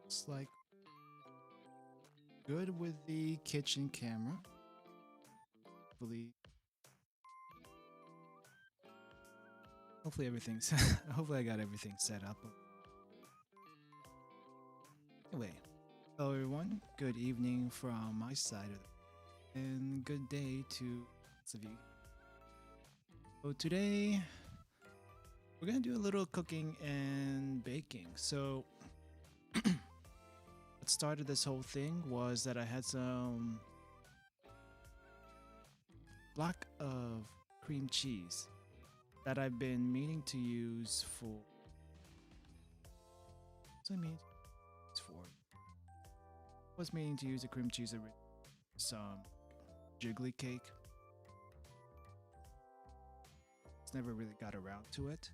Looks like good with the kitchen camera. Hopefully, hopefully everything's hopefully I got everything set up. Anyway, hello everyone. Good evening from my side of the and good day to lots of you. So today we're gonna do a little cooking and baking. So what started this whole thing was that I had some block of cream cheese that I've been meaning to use for. So I mean, it's for. Was meaning to use the cream cheese with some jiggly cake. Just never really got around to it,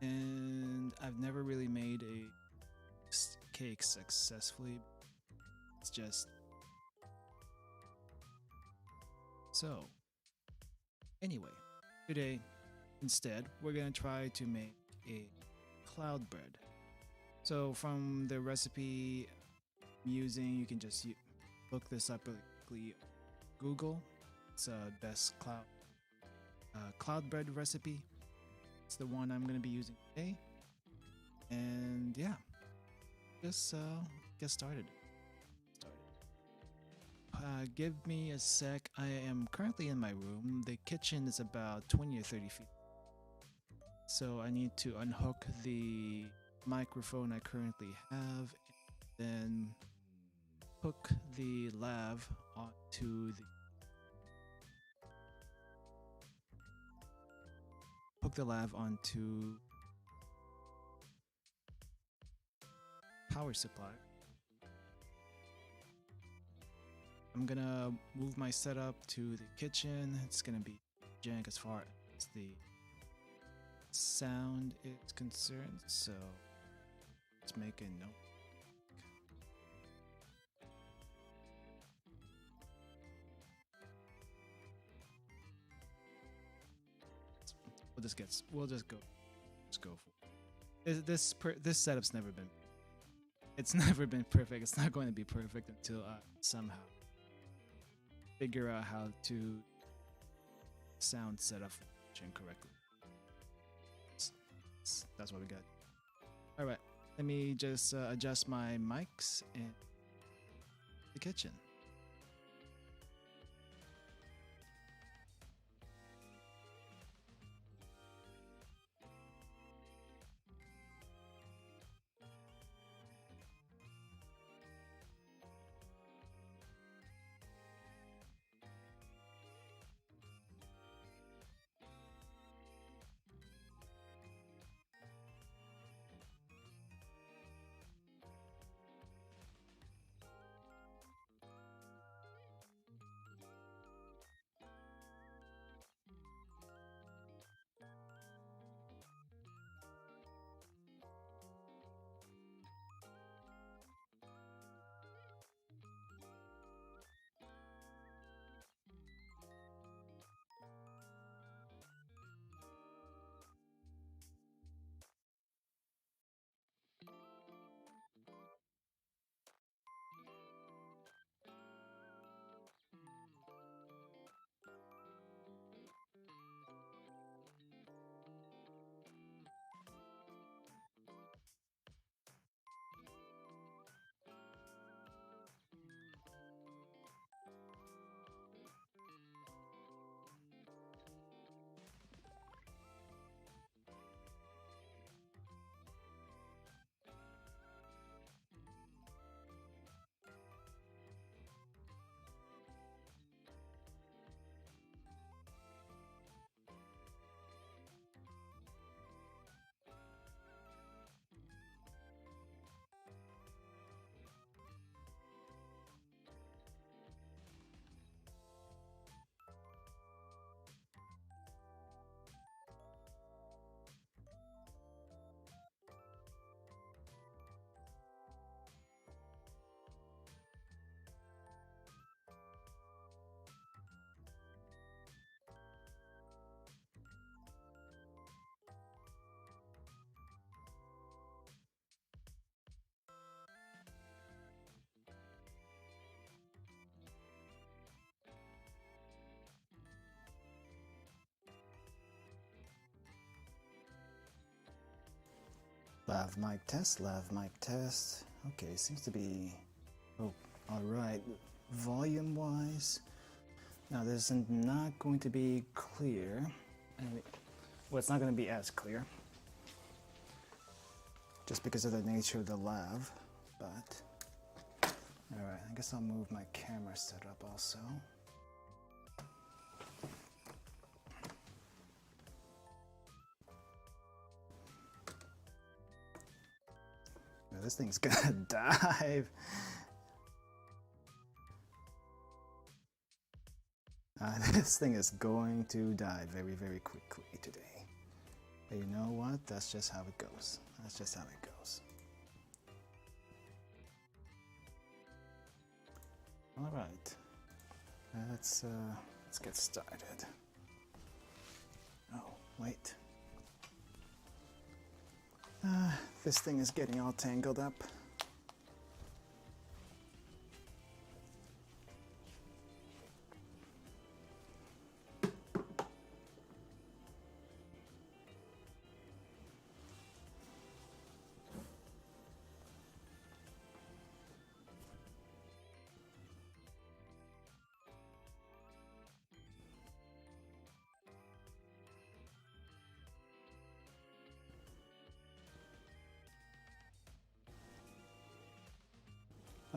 and I've never really made a cake successfully. It's just so. Anyway, today instead we're gonna try to make a cloud bread. So from the recipe I'm using, you can just look this up really quickly. Google. It's a best cloud bread recipe. It's the one I'm gonna be using today. And yeah, just get started. Give me a sec. I am currently in my room. The kitchen is about 20 or 30 feet. So I need to unhook the microphone I currently have, and then hook the lav onto the power supply. I'm gonna move my setup to the kitchen. It's gonna be jank as far as the sound is concerned, so let's make a note. We'll just go for it. This setup's never been. It's never been perfect. It's not going to be perfect until I somehow figure out how to sound set up correctly. That's what we got. All right, let me just adjust my mics in the kitchen. Lav mic test, lav mic test. Okay, seems to be... Oh, alright. Volume-wise... Now this is not going to be clear. Well, it's not going to be as clear. Just because of the nature of the lav, but... Alright, I guess I'll move my camera setup also. Now, this thing's gonna dive. This thing is going to die very, very quickly today. But you know what? That's just how it goes. That's just how it goes. All right, let's get started. Oh, wait. This thing is getting all tangled up.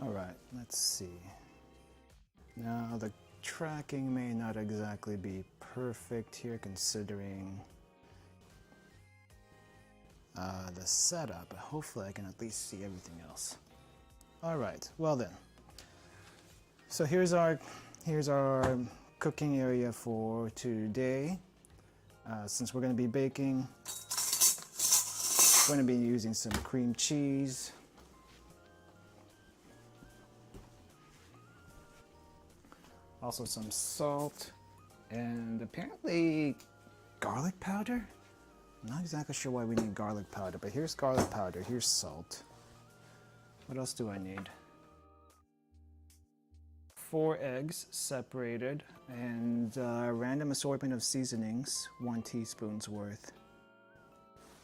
All right, let's see. Now the tracking may not exactly be perfect here considering the setup, but hopefully I can at least see everything else. All right, well then. So here's our cooking area for today. Since we're going to be baking, we're going to be using some cream cheese. Also some salt, and apparently garlic powder? I'm not exactly sure why we need garlic powder, but here's garlic powder, here's salt. What else do I need? 4 eggs separated, and a random assortment of seasonings, 1 teaspoon's worth.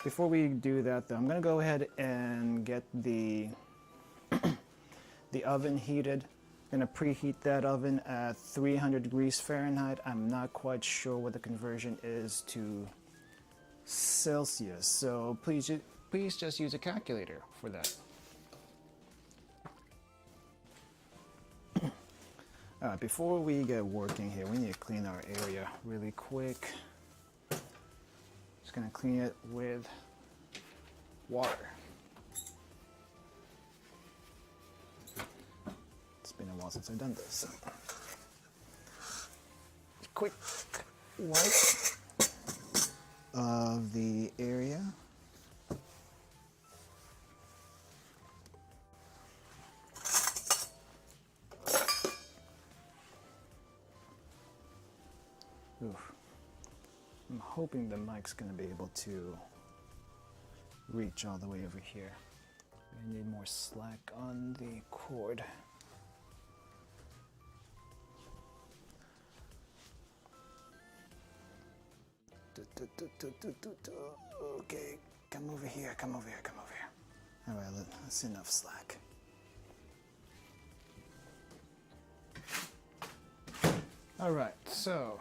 Before we do that though, I'm gonna go ahead and get the oven heated. I'm going to preheat that oven at 300 degrees Fahrenheit. I'm not quite sure what the conversion is to Celsius, so please just use a calculator for that. Alright, before we get working here, we need to clean our area really quick. Just going to clean it with water. It's been a while since I've done this. Quick wipe of the area. Oof. I'm hoping the mic's going to be able to reach all the way over here. I need more slack on the cord. Okay, come over here, come over here, come over here. All right, that's enough slack. All right, so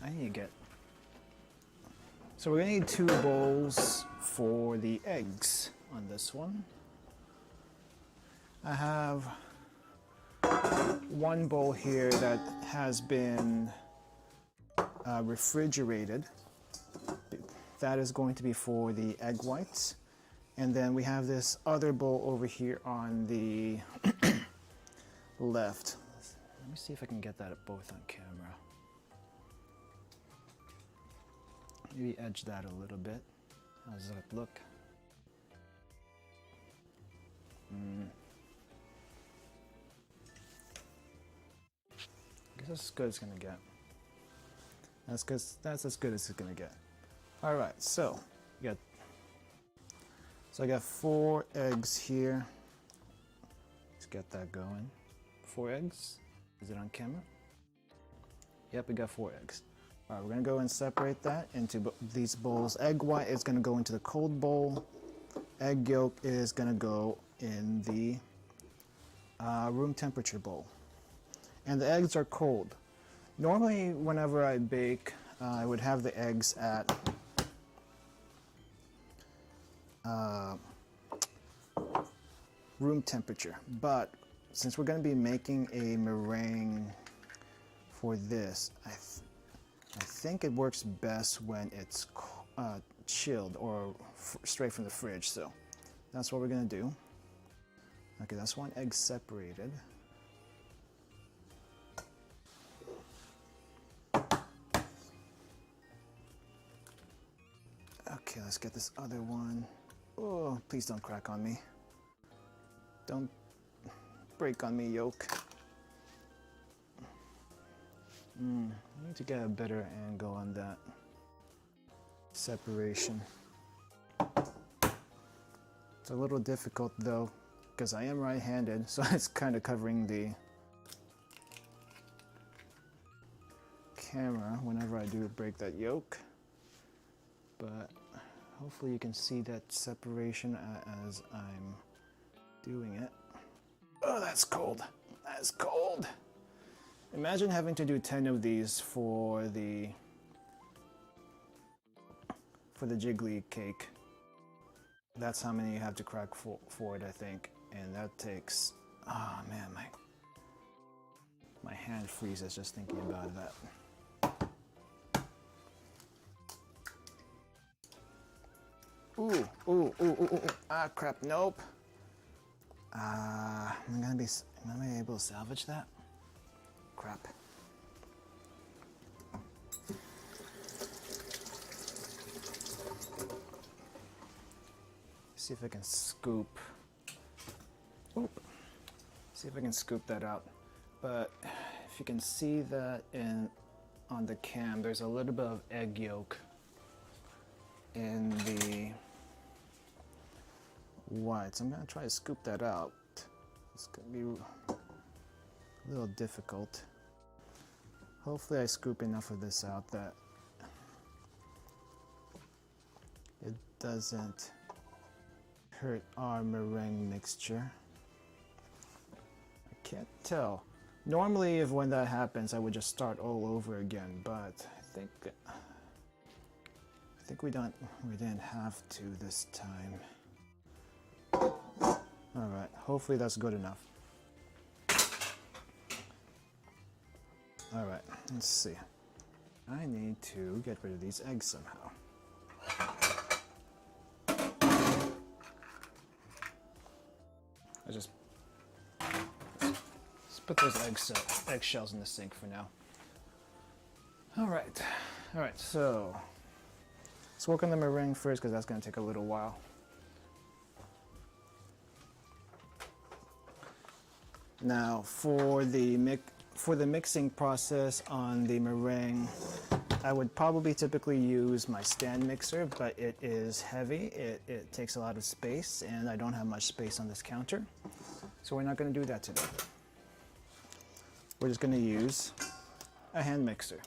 I need to get. So we're gonna need 2 bowls for the eggs on this one. I have 1 bowl here that has been refrigerated. That is going to be for the egg whites. And then we have this other bowl over here on the left. Let me see if I can get that both on camera. Maybe edge that a little bit. How does that look? I guess that's as good as it's gonna get. That's as good as it's gonna get. All right, so I got 4 eggs here. Let's get that going. 4 eggs. Is it on camera? Yep, we got 4 eggs. All right, we're gonna go and separate that into these bowls. Egg white is gonna go into the cold bowl. Egg yolk is gonna go in the room temperature bowl. And the eggs are cold. Normally, whenever I bake, I would have the eggs at room temperature. But since we're gonna be making a meringue for this, I think it works best when it's chilled or straight from the fridge, so that's what we're gonna do. Okay, that's one egg separated. Okay, let's get this other one. Oh, please don't crack on me. Don't break on me, yolk. I need to get a better angle on that separation. It's a little difficult though, because I am right-handed, so it's kind of covering the camera whenever I do break that yolk. But hopefully you can see that separation as I'm doing it. Oh, that's cold. That's cold. Imagine having to do 10 of these for the jiggly cake. That's how many you have to crack for it, I think. And that takes, oh man, my hand freezes just thinking about that. Ooh, ah crap, nope. Am I gonna be able to salvage that? Crap. See if I can scoop. See if I can scoop that out. But if you can see that on the cam, there's a little bit of egg yolk in the white. So I'm gonna try to scoop that out. It's gonna be a little difficult. Hopefully I scoop enough of this out that it doesn't hurt our meringue mixture. I can't tell. Normally when that happens I would just start all over again, but I think we didn't have to this time. Alright, hopefully that's good enough. Alright, let's see. I need to get rid of these eggs somehow. Let's put those eggshells in the sink for now. Alright, so let's work on the meringue first because that's going to take a little while. Now for the mixing process on the meringue, I would probably typically use my stand mixer, but it is heavy, it takes a lot of space, and I don't have much space on this counter. So we're not going to do that today. We're just going to use a hand mixer.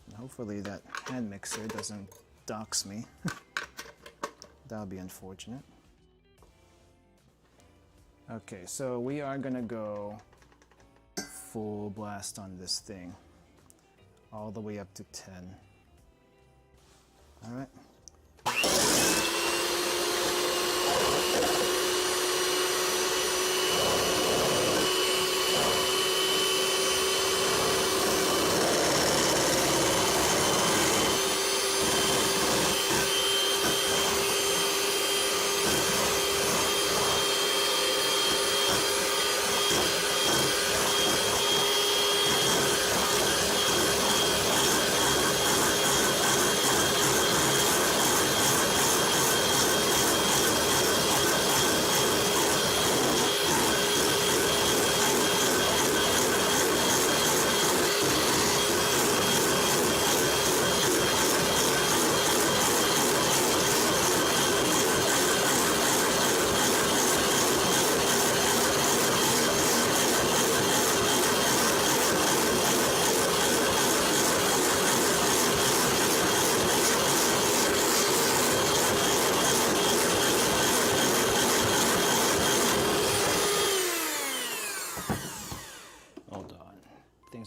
And hopefully that hand mixer doesn't dox me. That'll be unfortunate. Okay, so we are going to go full blast on this thing, all the way up to 10. All right.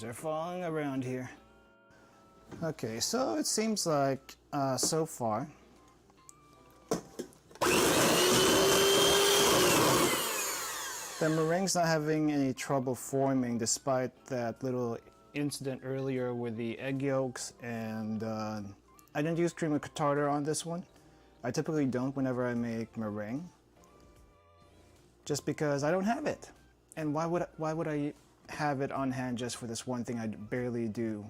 are falling around here. Okay, so it seems like so far the meringue's not having any trouble forming despite that little incident earlier with the egg yolks, and I didn't use cream of tartar on this one. I typically don't whenever I make meringue, just because I don't have it. And why would I have it on hand just for this one thing I barely do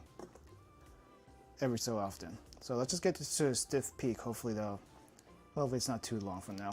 every so often? So let's just get this to a stiff peak. Hopefully it's not too long from now.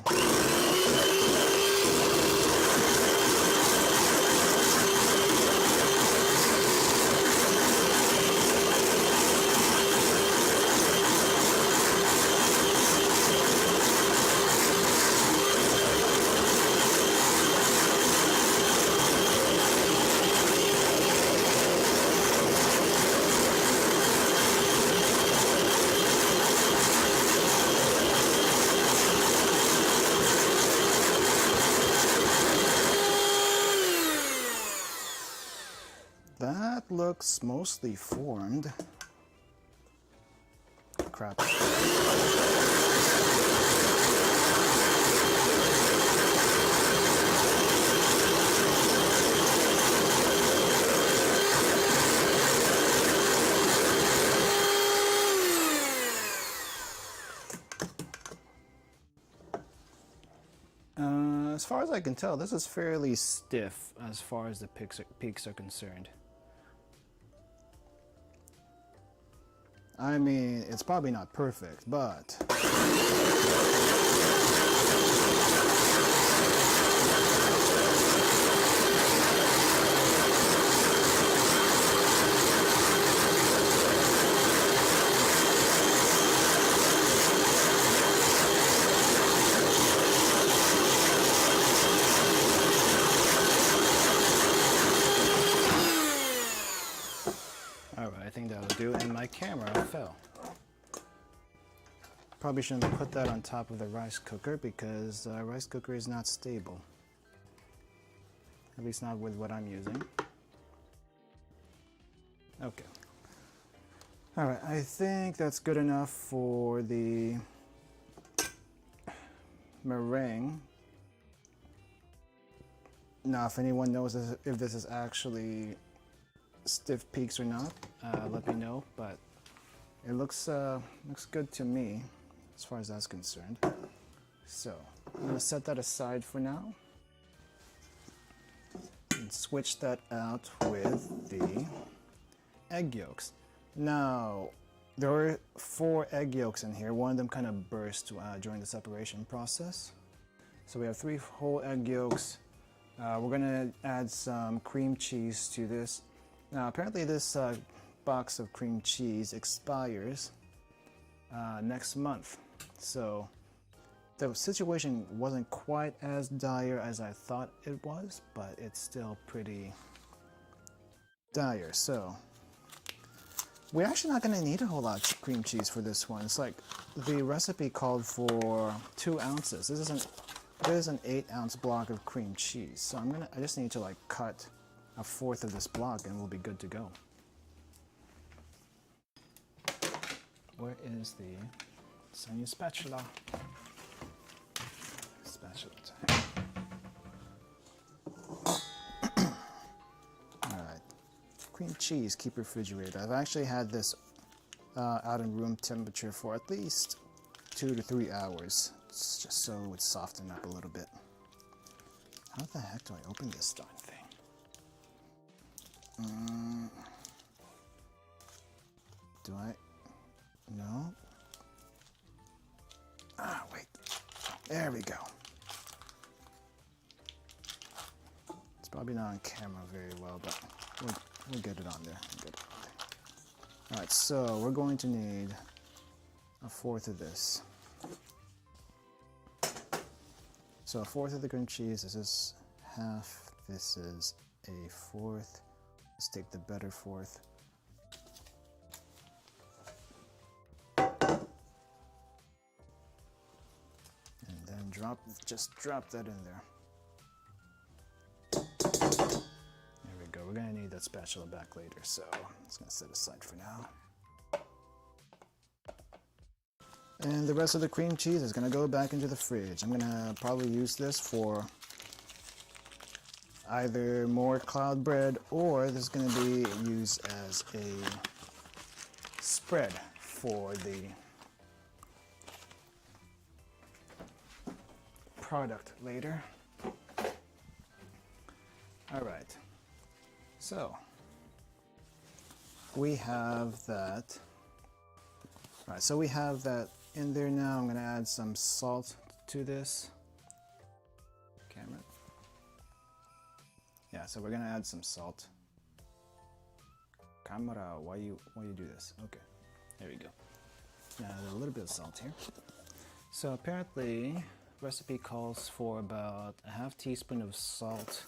That looks mostly formed. Crap. As far as I can tell, this is fairly stiff as far as the peaks are concerned. I mean, it's probably not perfect, but I think that'll do, and my camera fell. Probably shouldn't have put that on top of the rice cooker because the rice cooker is not stable. At least not with what I'm using. Okay. Alright, I think that's good enough for the meringue. Now, if anyone knows if this is actually stiff peaks or not, let me know, but it looks good to me as far as that's concerned. So I'm gonna set that aside for now and switch that out with the egg yolks. Now there were 4 egg yolks in here. One of them kind of burst during the separation process, so we have 3 whole egg yolks. We're gonna add some cream cheese to this. Now, apparently this box of cream cheese expires next month, so the situation wasn't quite as dire as I thought it was, but it's still pretty dire. So we're actually not going to need a whole lot of cream cheese for this one. It's like the recipe called for 2 ounces. This is an 8-ounce block of cream cheese, so I just need to like cut 1/4 of this block and we'll be good to go. Where is the Sony spatula? Spatula time. Alright. Cream cheese, keep refrigerated. I've actually had this out in room temperature for at least 2 to 3 hours. It's just so it would soften up a little bit. How the heck do I open this darn thing? Do I? No? Ah, wait. There we go. It's probably not on camera very well, but we'll get it on there. Alright, so we're going to need 1/4 of this. So 1/4 of the cream cheese, this is half, this is 1/4. Let's take the better 1/4. And then just drop that in there. There we go. We're gonna need that spatula back later, so I'm just gonna set it aside for now. And the rest of the cream cheese is gonna go back into the fridge. I'm gonna probably use this for either more cloud bread, or this is gonna be used as a spread for the product later. All right, so we have that. All right, so we have that in there now. I'm gonna add some salt to this. Camera. Yeah, so we're gonna add some salt. Camera, why you do this? Okay, there we go. Now a little bit of salt here. So apparently, recipe calls for about a half teaspoon of salt.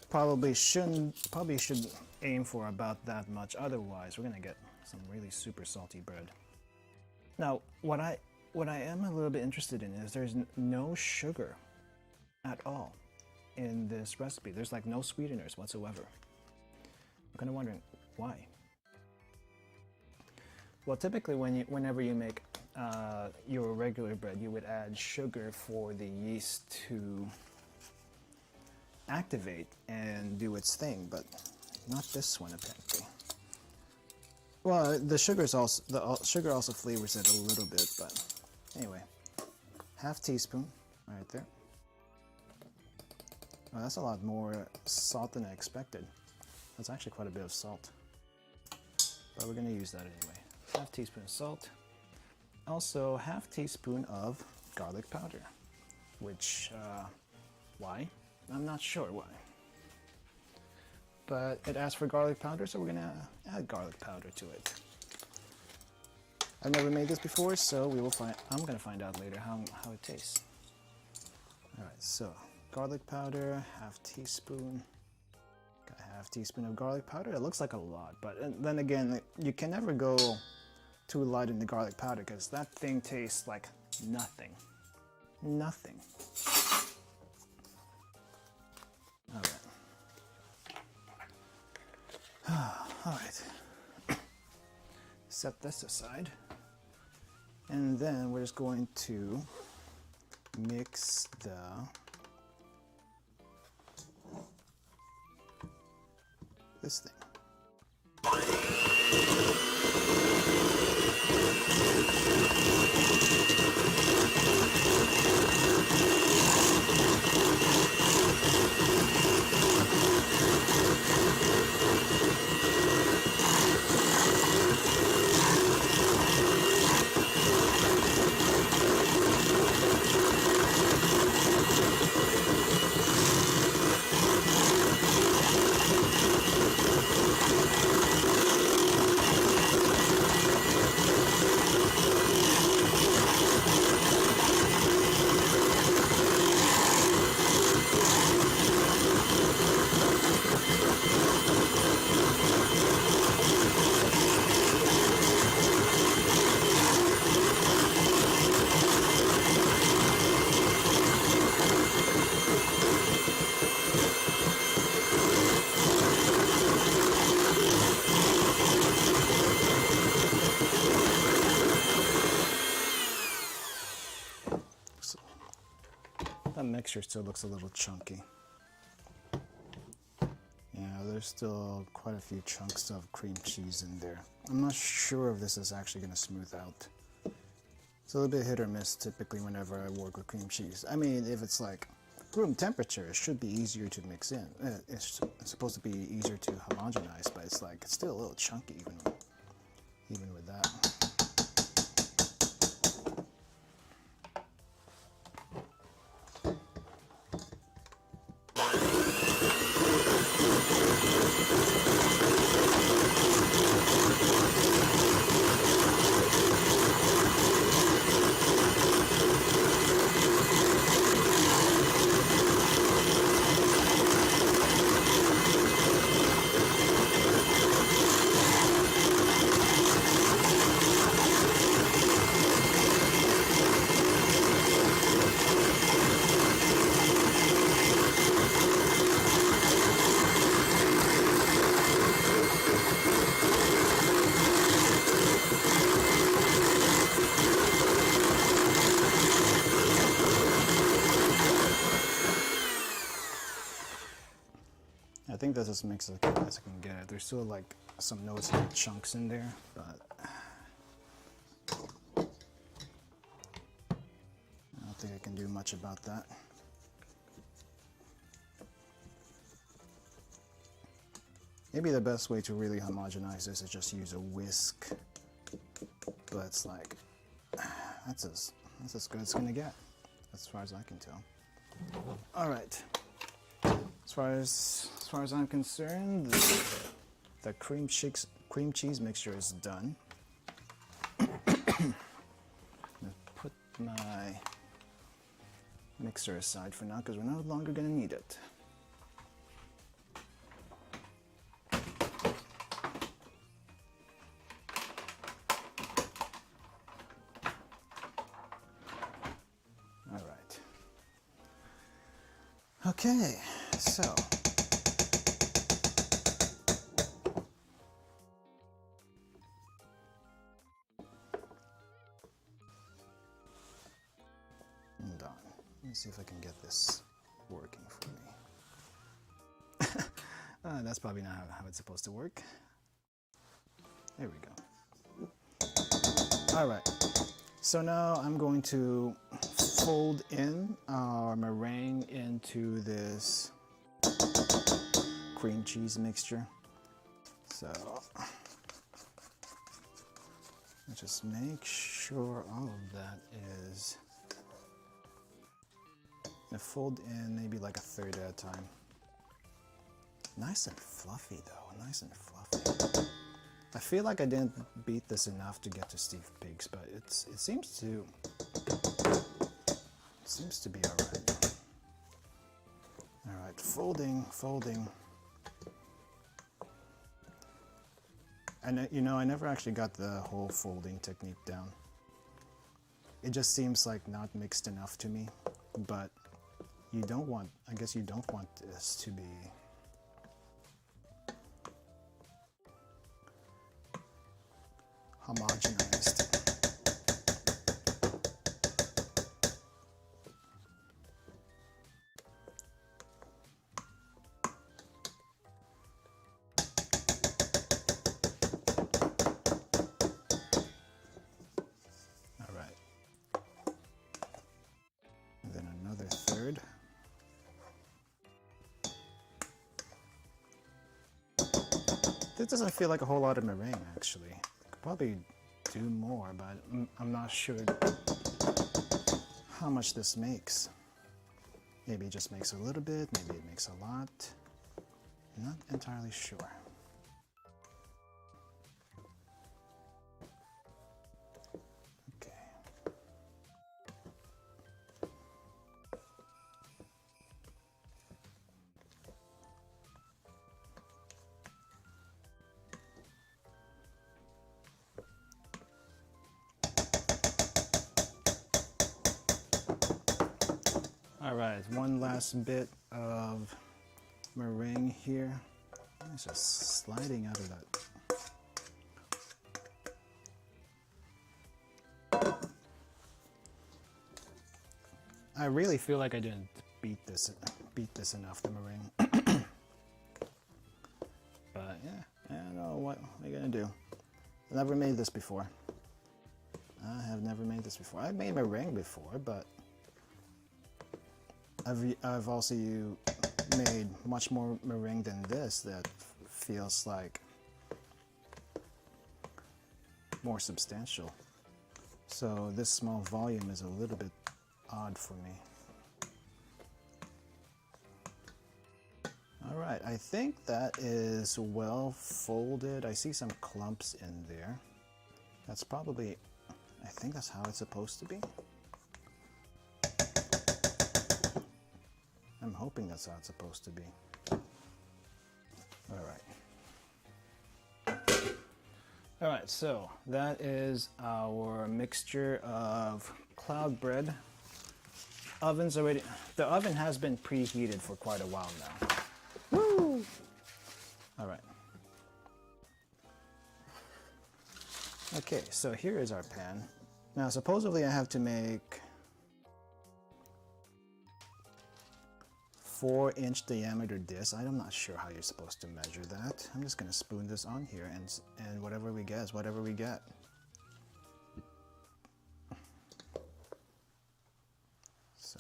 Probably should aim for about that much. Otherwise, we're gonna get some really super salty bread. Now, what I am a little bit interested in is there's no sugar at all in this recipe. There's like no sweeteners whatsoever. I'm kind of wondering why. Well, typically whenever you make your regular bread, you would add sugar for the yeast to activate and do its thing, but not this one apparently. Well, the sugar also flavors it a little bit, but anyway, half teaspoon right there. Oh, that's a lot more salt than I expected. That's actually quite a bit of salt, but we're gonna use that anyway. Half teaspoon of salt. Also, half teaspoon of garlic powder, which, why? I'm not sure why. But it asks for garlic powder, so we're gonna add garlic powder to it. I've never made this before, so I'm gonna find out later how it tastes. All right, so garlic powder, half teaspoon. Got a half teaspoon of garlic powder. It looks like a lot, but then again, you can never go too light in the garlic powder because that thing tastes like nothing. Nothing. All right. All right. Set this aside. And then we're just going to mix this thing. That mixture still looks a little chunky. Yeah, there's still quite a few chunks of cream cheese in there. I'm not sure if this is actually going to smooth out. It's a little bit hit or miss typically whenever I work with cream cheese. I mean, if it's like room temperature, it should be easier to mix in. It's supposed to be easier to homogenize, but it's like it's still a little chunky even with that. as mixed as I can get it. There's still like some noticeable chunks in there, but I don't think I can do much about that. Maybe the best way to really homogenize this is just use a whisk, but it's like, that's as good as it's gonna get, as far as I can tell. All right, as far as I'm concerned, the cream cheese mixture is done. Put my mixer aside for now because we're no longer gonna need it. Okay, so hold on. Let me see if I can get this working for me. That's probably not how it's supposed to work. There we go. All right, so now I'm going to fold in our meringue into this cream cheese mixture. So just make sure all of that is, fold in maybe like a third at a time. Nice and fluffy though, nice and fluffy. I feel like I didn't beat this enough to get to Steve Pig's, but it seems to be all right. All right, folding. And you know, I never actually got the whole folding technique down. It just seems like not mixed enough to me, but you don't want, I guess you don't want this to be homogenized. This doesn't feel like a whole lot of meringue, actually. Could probably do more, but I'm not sure how much this makes. Maybe it just makes a little bit, maybe it makes a lot. I'm not entirely sure. All right, one last bit of meringue here. It's just sliding out of that. I really feel like I didn't beat this enough, the meringue. But yeah, I don't know what are you gonna do. I've never made this before. I have never made this before. I've made meringue before, but I've also made much more meringue than this that feels like more substantial. So this small volume is a little bit odd for me. All right, I think that is well folded. I see some clumps in there. That's probably, I think that's how it's supposed to be. I'm hoping that's how it's supposed to be. All right, so that is our mixture of cloud bread. The oven has been preheated for quite a while now. Woo! All right. Okay, so here is our pan. Now supposedly I have to make 4-inch diameter disc. I'm not sure how you're supposed to measure that. I'm just gonna spoon this on here, and whatever we get is whatever we get. So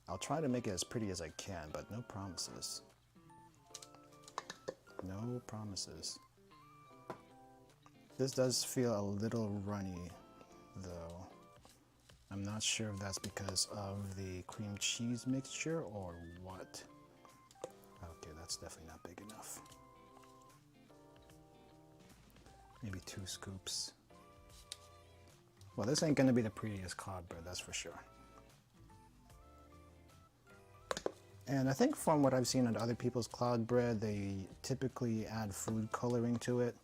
I'll try to make it as pretty as I can, but no promises. No promises. This does feel a little runny though. I'm not sure if that's because of the cream cheese mixture or what. Okay, that's definitely not big enough. Maybe 2 scoops. Well, this ain't gonna be the prettiest cloud bread, that's for sure. And I think from what I've seen on other people's cloud bread, they typically add food coloring to it.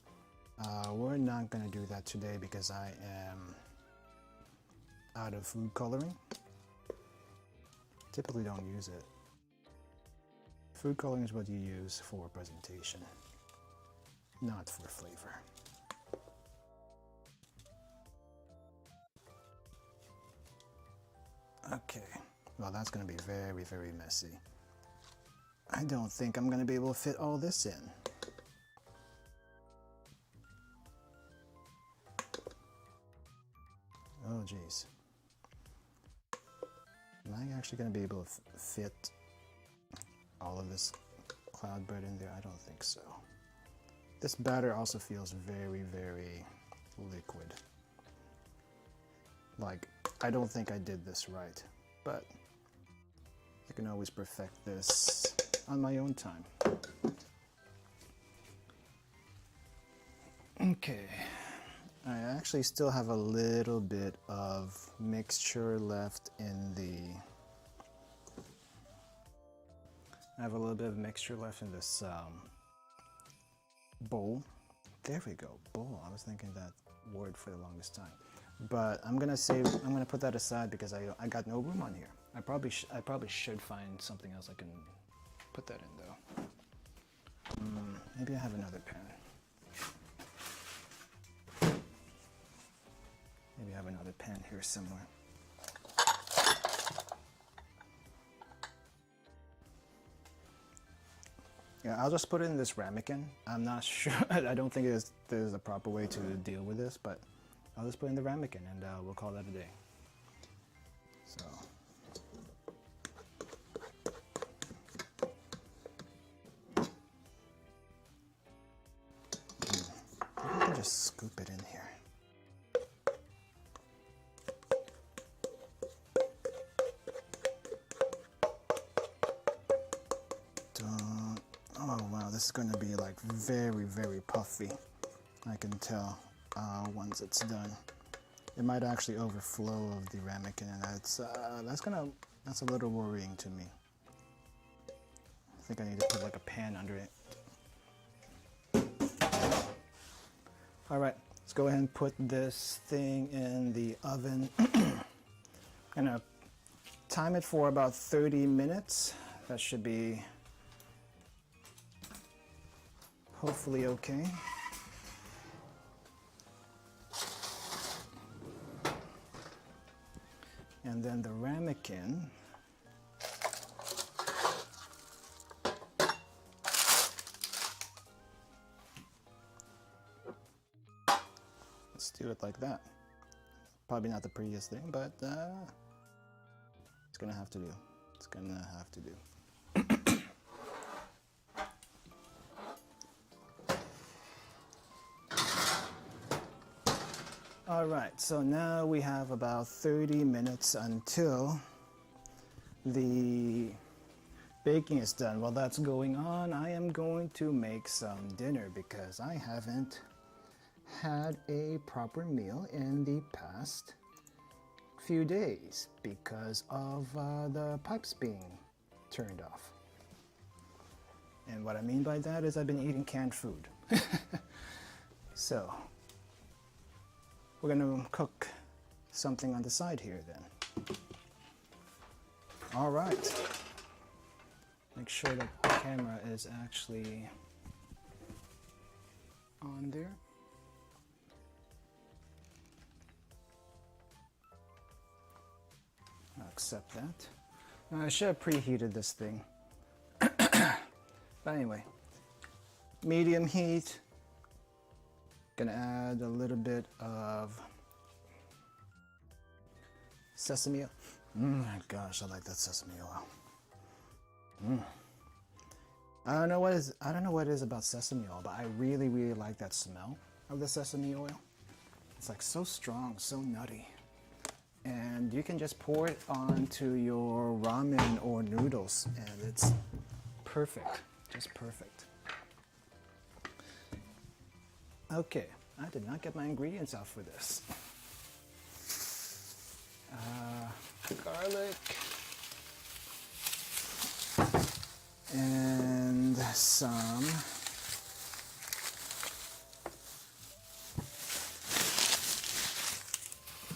We're not gonna do that today because I am out of food coloring. Typically don't use it. Food coloring is what you use for presentation, not for flavor. Okay, well that's gonna be very, very messy. I don't think I'm gonna be able to fit all this in. Oh geez. Am I actually going to be able to fit all of this cloud bread in there? I don't think so. This batter also feels very, very liquid. Like, I don't think I did this right, but I can always perfect this on my own time. Okay. I actually still have a little bit of mixture left in the... I have a little bit of mixture left in this bowl. There we go, bowl. I was thinking that word for the longest time. But I'm gonna put that aside because I got no room on here. I probably should find something else I can put that in though. Maybe I have another pan. Maybe I have another pan here somewhere. Yeah, I'll just put it in this ramekin. I'm not sure, I don't think there's a proper way to deal with this, but I'll just put it in the ramekin and we'll call that a day. So. I can just scoop it in here. Oh wow, this is going to be like very, very puffy. I can tell once it's done. It might actually overflow of the ramekin, and that's a little worrying to me. I think I need to put like a pan under it. All right, let's go ahead and put this thing in the oven. I'm gonna time it for about 30 minutes. That should be hopefully okay. And then the ramekin, let's do it like that. Probably not the prettiest thing, but it's gonna have to do. It's gonna have to do. All right, so now we have about 30 minutes until the baking is done. While that's going on, I am going to make some dinner because I haven't had a proper meal in the past few days because of the pipes being turned off. And what I mean by that is I've been eating canned food. So we're going to cook something on the side here then. All right. Make sure that the camera is actually on there. I'll accept that. I should have preheated this thing. But anyway, medium heat. Gonna add a little bit of sesame oil. My gosh, I like that sesame oil. I don't know what it is about sesame oil, but I really, really like that smell of the sesame oil. It's like so strong, so nutty. And you can just pour it onto your ramen or noodles and it's perfect, just perfect. Okay, I did not get my ingredients out for this. Garlic and some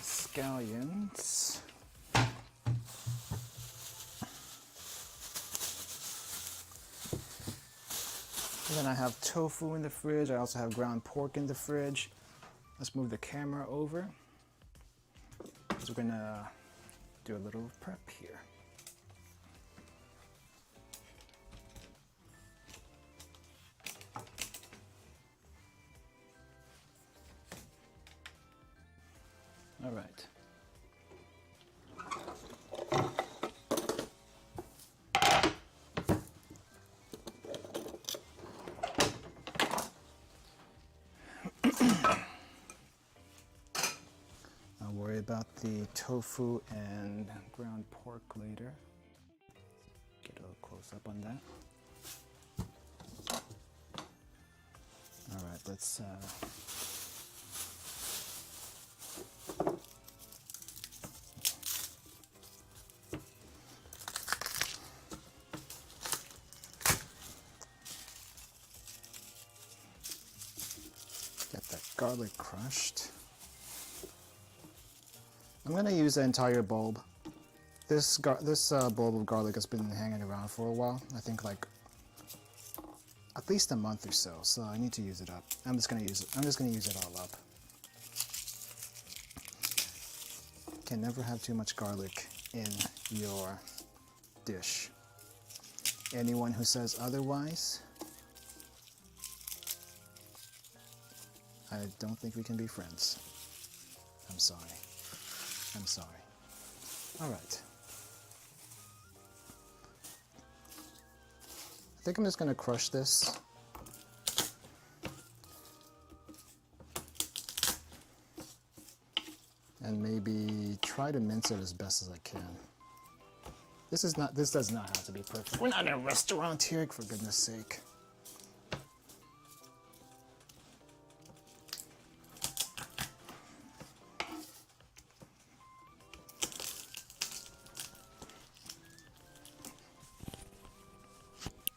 scallions. And then I have tofu in the fridge. I also have ground pork in the fridge. Let's move the camera over. So we're gonna do a little prep here. All right. I'll worry about the tofu and ground pork later. Get a little close up on that. All right, let's get that garlic crushed. I'm gonna use the entire bulb. This bulb of garlic has been hanging around for a while. I think like at least a month or so. So I need to use it up. I'm just gonna use it all up. Can never have too much garlic in your dish. Anyone who says otherwise, I don't think we can be friends. I'm sorry. I'm sorry. All right. I think I'm just gonna crush this. And maybe try to mince it as best as I can. This does not have to be perfect. We're not in a restaurant here, for goodness sake.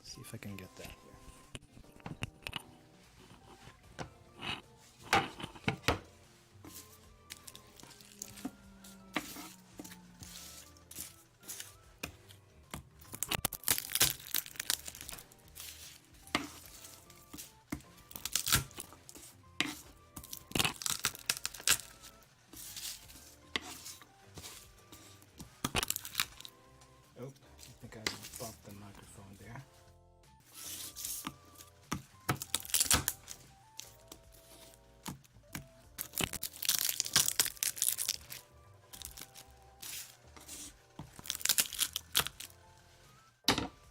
See if I can get that here. Oh, I think I bumped the microphone there.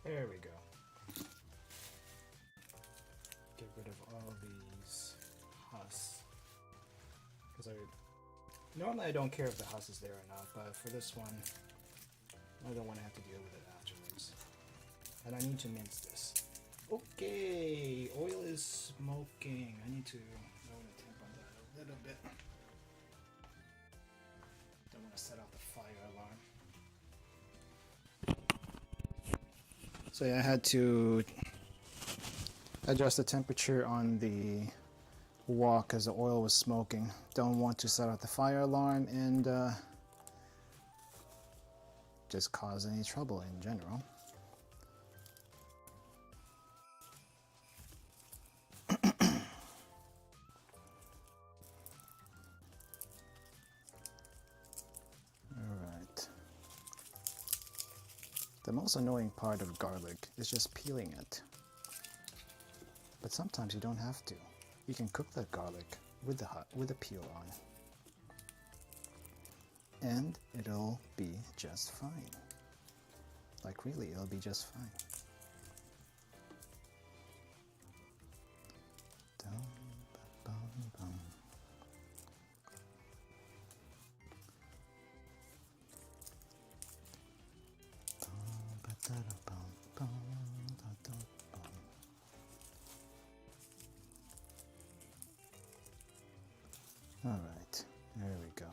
There we go. Get rid of all these husks. Because normally I don't care if the husk is there or not, but for this one, I don't want to have to deal with it afterwards. And I need to mince this. Okay, oil is smoking. I need to lower the temp on that a little bit. Don't want to set off the fire alarm. So yeah, I had to adjust the temperature on the wok because the oil was smoking. Don't want to set off the fire alarm and just cause any trouble in general. All right. The most annoying part of garlic is just peeling it. But sometimes you don't have to. You can cook that garlic with the peel on. And it'll be just fine. Like really, it'll be just fine. All right, there we go.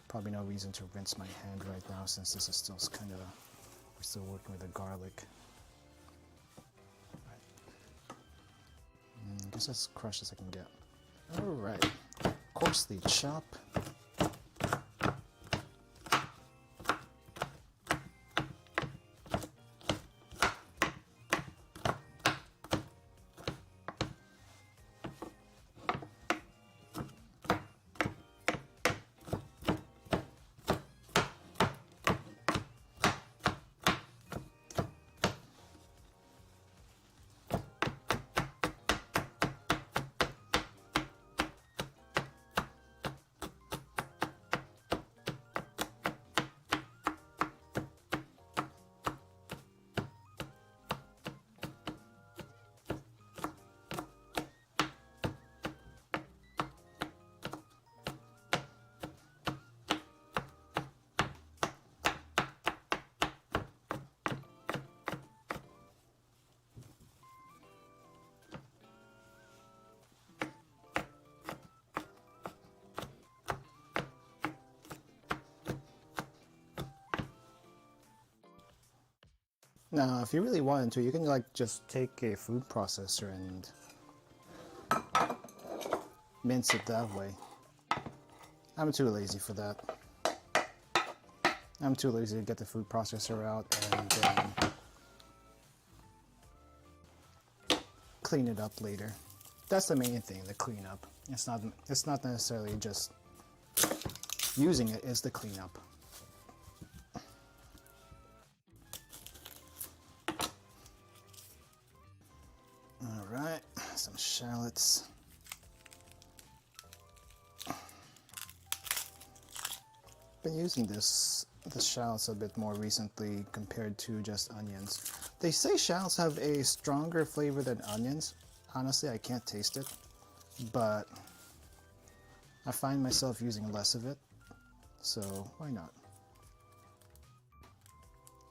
Probably no reason to rinse my hand right now since this is still we're still working with the garlic. Just as crushed as I can get. All right, coarsely chop. Now, if you really wanted to, you can like just take a food processor and mince it that way. I'm too lazy for that. I'm too lazy to get the food processor out and clean it up later. That's the main thing, the cleanup. It's not necessarily just using it, it's the cleanup. Alright, some shallots. Been using the shallots a bit more recently compared to just onions. They say shallots have a stronger flavor than onions. Honestly, I can't taste it, but I find myself using less of it, so why not?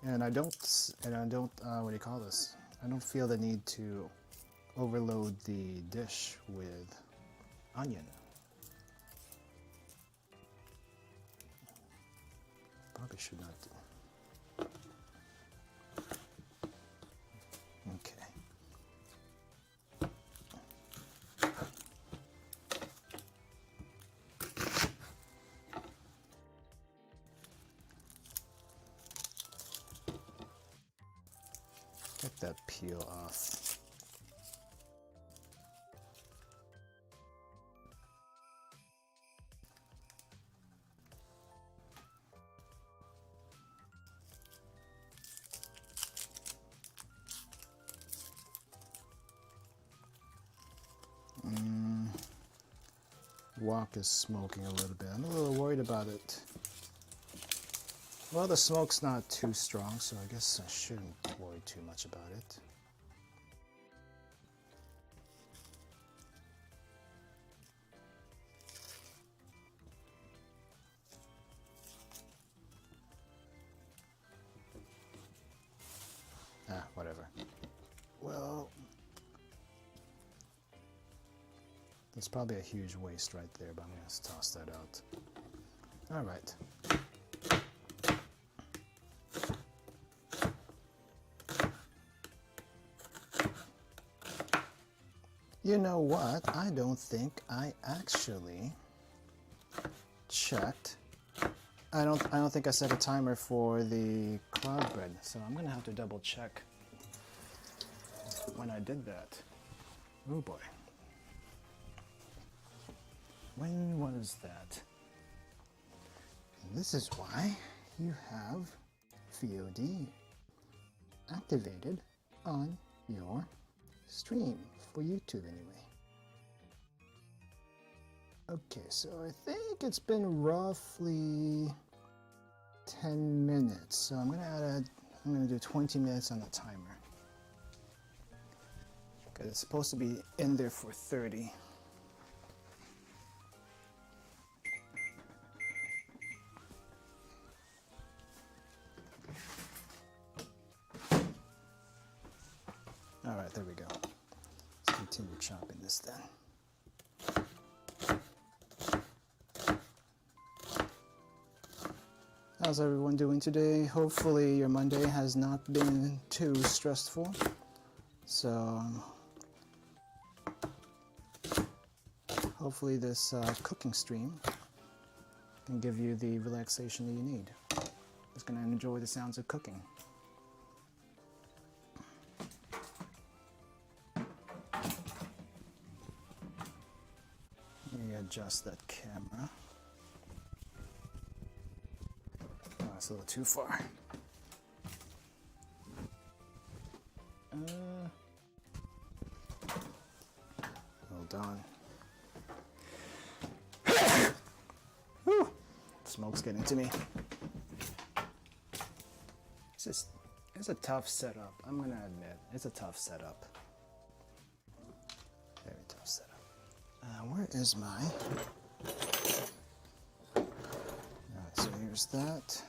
And I don't, what do you call this? I don't feel the need to overload the dish with onion. Probably should not do. Okay. Get that peel off. Wok is smoking a little bit. I'm a little worried about it. Well, the smoke's not too strong, so I guess I shouldn't worry too much about it. Whatever. Well, that's probably a huge waste right there, but I'm going to toss that out. All right. You know what? I don't think I actually checked. I don't think I set a timer for the cloud bread, so I'm gonna have to double check when I did that. Oh boy. When was that? And this is why you have VOD activated on your stream for YouTube anyway. Okay, so I think it's been roughly 10 minutes. So I'm gonna do 20 minutes on the timer. Because it's supposed to be in there for 30. All right, there we go. Let's continue chopping this then. How's everyone doing today? Hopefully your Monday has not been too stressful. So hopefully this cooking stream can give you the relaxation that you need. Just gonna enjoy the sounds of cooking. Let me adjust that camera. That's a little too far. Hold on. Whew. Smoke's getting to me. It's a tough setup. I'm gonna admit, it's a tough setup. Very tough setup. Where is my? Alright, so here's that.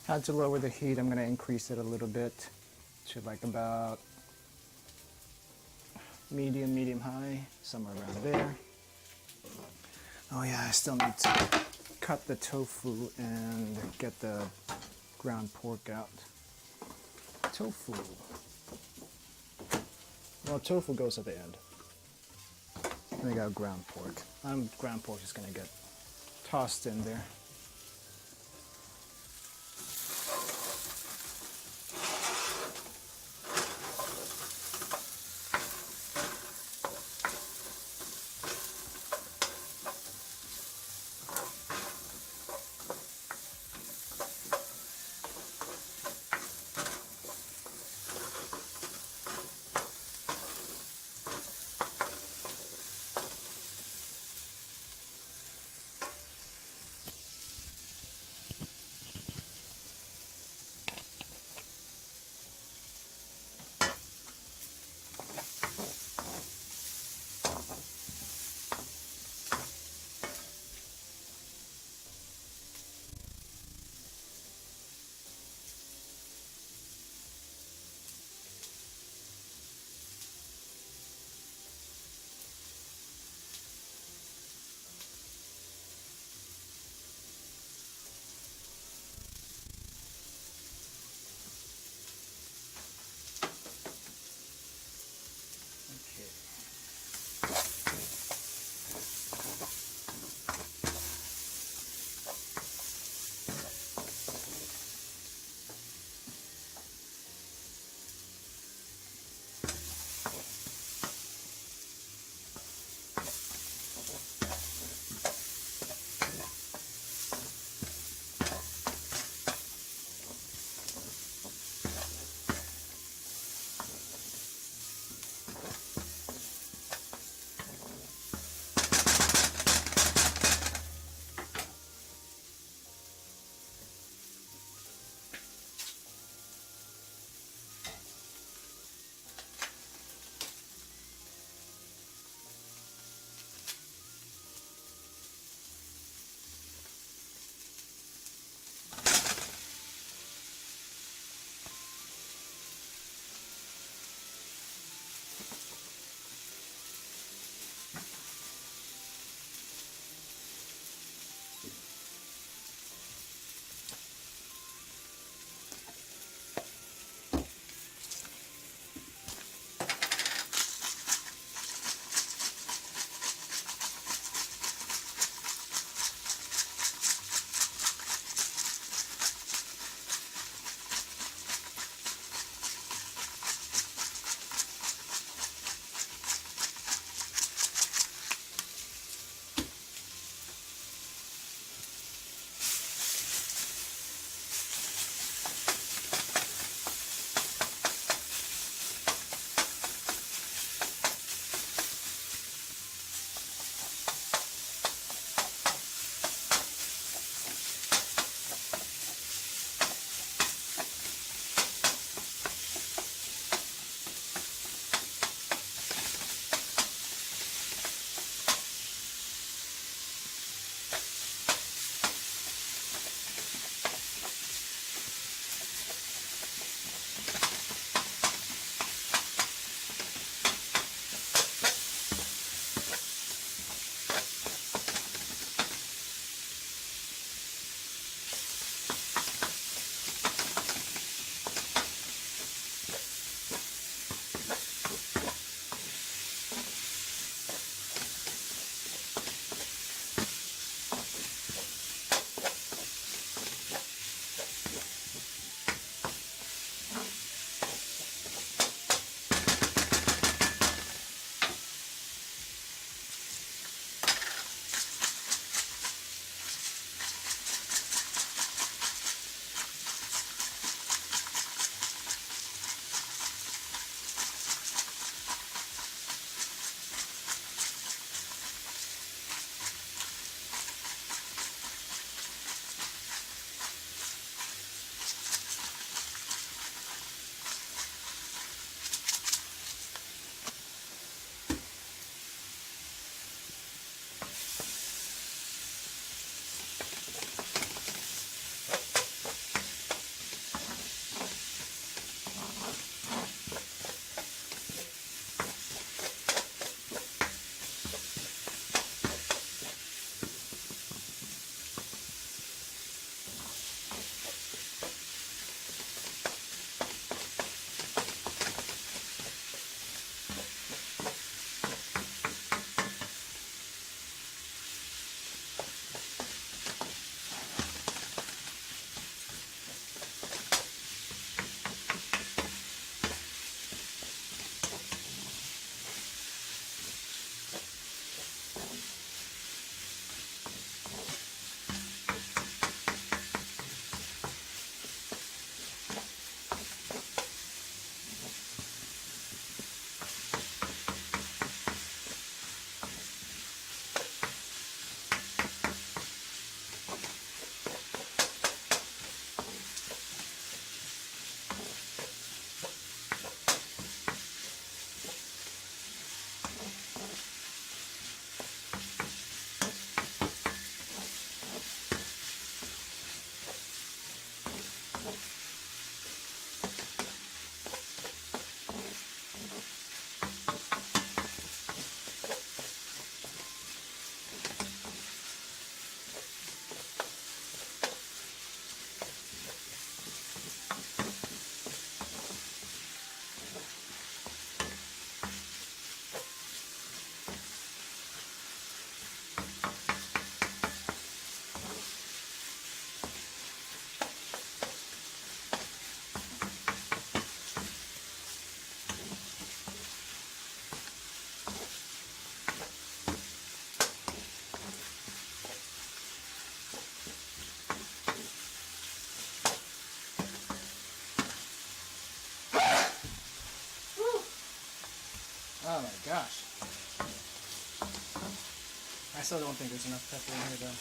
Had to lower the heat. I'm going to increase it a little bit to like about medium high, somewhere around there. Oh yeah, I still need to cut the tofu and get the ground pork out. Tofu. Well, tofu goes at the end. Then we got ground pork. Ground pork is going to get tossed in there. Oh my gosh. I still don't think there's enough pepper in here though.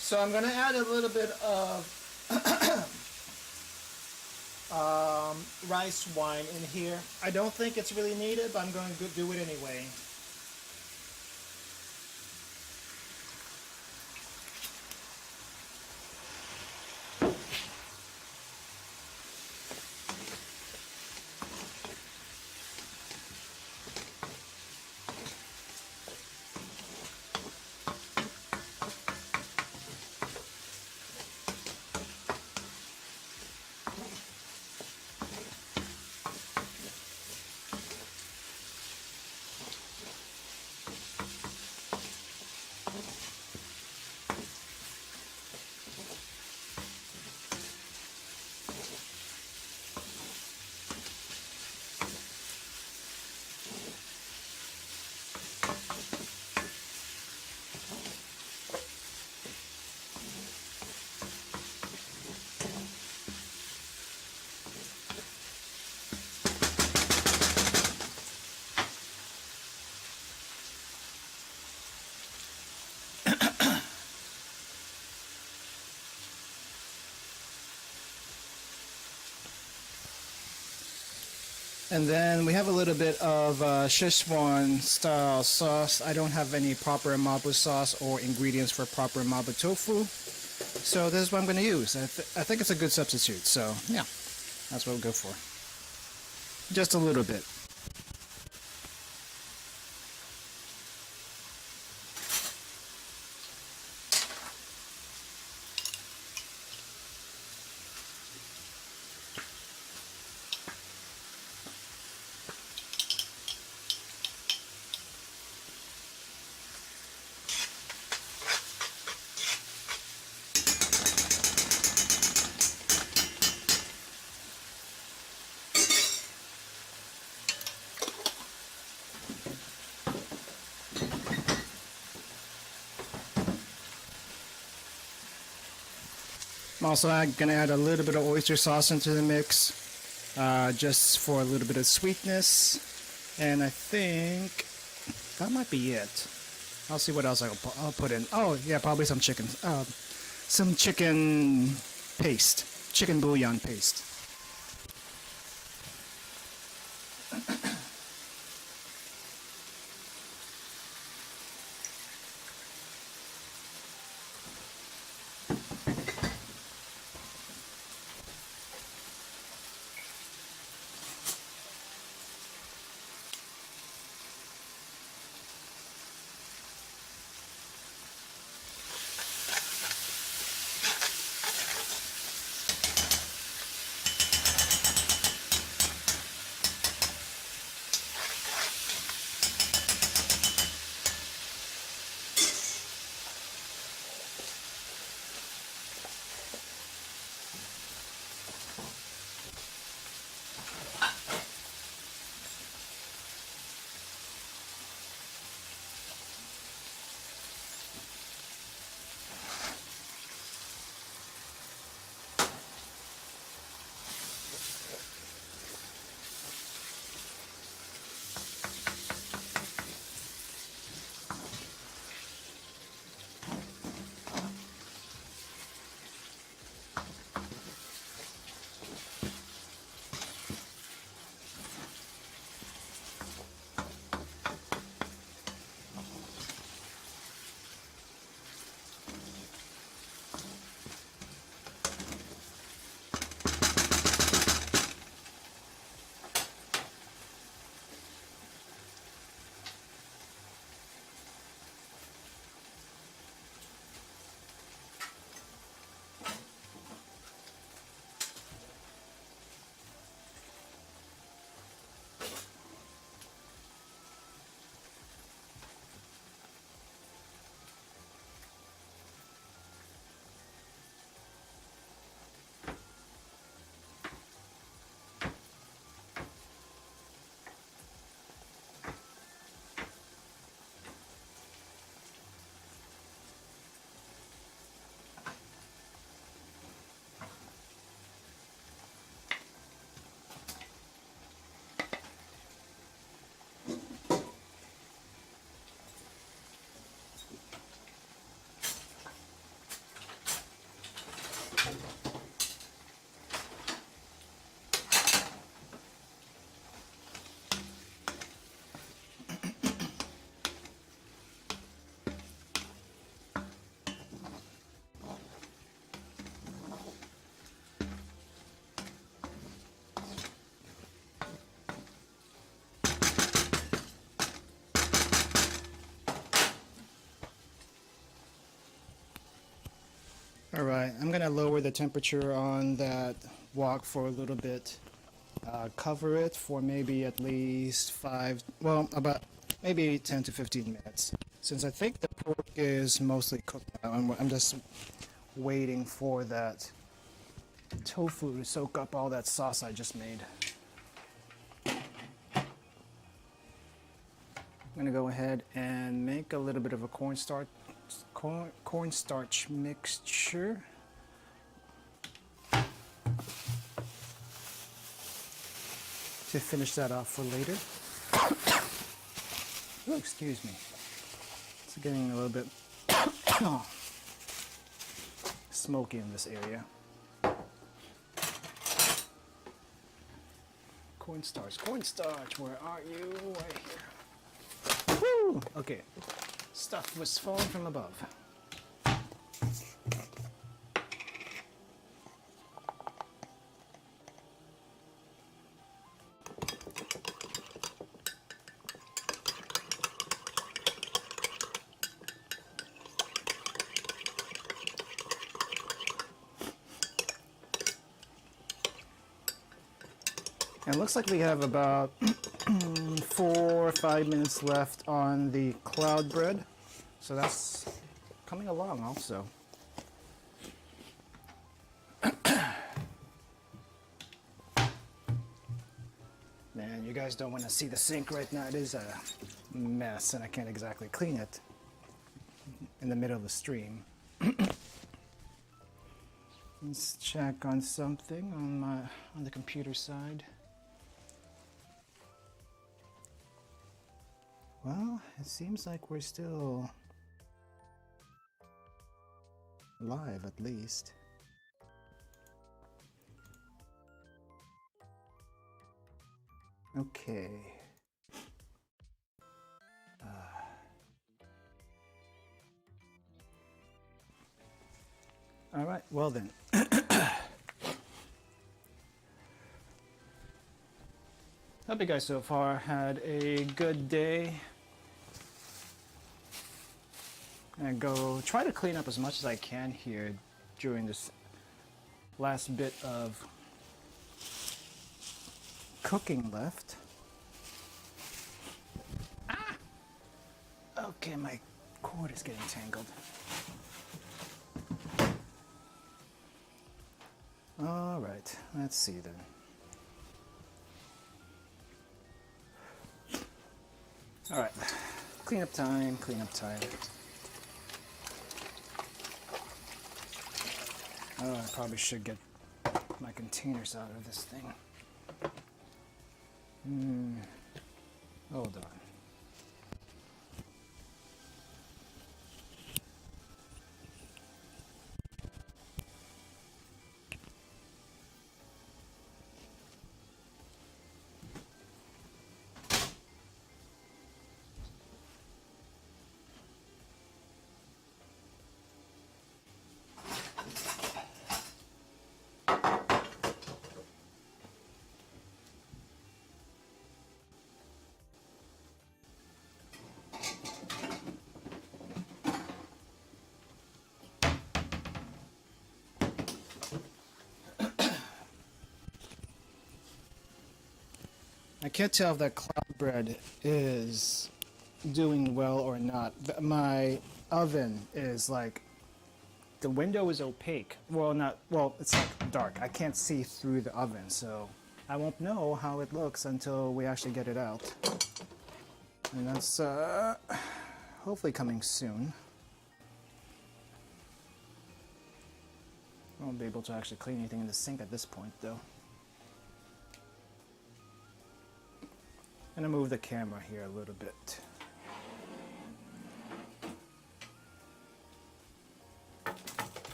So I'm going to add a little bit of rice wine in here. I don't think it's really needed, but I'm going to do it anyway. And then we have a little bit of Szechuan style sauce. I don't have any proper mabu sauce or ingredients for proper mabu tofu. So this is what I'm going to use. I think it's a good substitute. So yeah, that's what we'll go for. Just a little bit. I'm also going to add a little bit of oyster sauce into the mix, just for a little bit of sweetness. And I think that might be it. I'll see what else I'll put in. Oh yeah, probably some chicken paste, chicken bouillon paste. Alright, I'm gonna lower the temperature on that wok for a little bit. Cover it for maybe at least about maybe 10 to 15 minutes. Since I think the pork is mostly cooked now, I'm just waiting for that tofu to soak up all that sauce I just made. I'm gonna go ahead and make a little bit of a cornstarch mixture. To finish that off for later. Oh, excuse me. It's getting a little bit smoky in this area. Cornstarch, where are you? Right here. Woo! Okay. Stuff was falling from above. And it looks like we have about 4 or 5 minutes left on the cloud bread. So that's coming along also. Man, you guys don't want to see the sink right now. It is a mess and I can't exactly clean it in the middle of the stream. Let's check on something on the computer side. Well, it seems like we're still live, at least. Okay. All right, well then. Hope you guys so far had a good day. And go try to clean up as much as I can here during this last bit of cooking left. Ah! Okay, my cord is getting tangled. All right, let's see then. All right, cleanup time, cleanup time. Oh, I probably should get my containers out of this thing. Hold on. I can't tell if that cloud bread is doing well or not. My oven is like, the window is opaque. Well, it's like dark. I can't see through the oven, so I won't know how it looks until we actually get it out. And that's hopefully coming soon. I won't be able to actually clean anything in the sink at this point, though. I'm gonna move the camera here a little bit.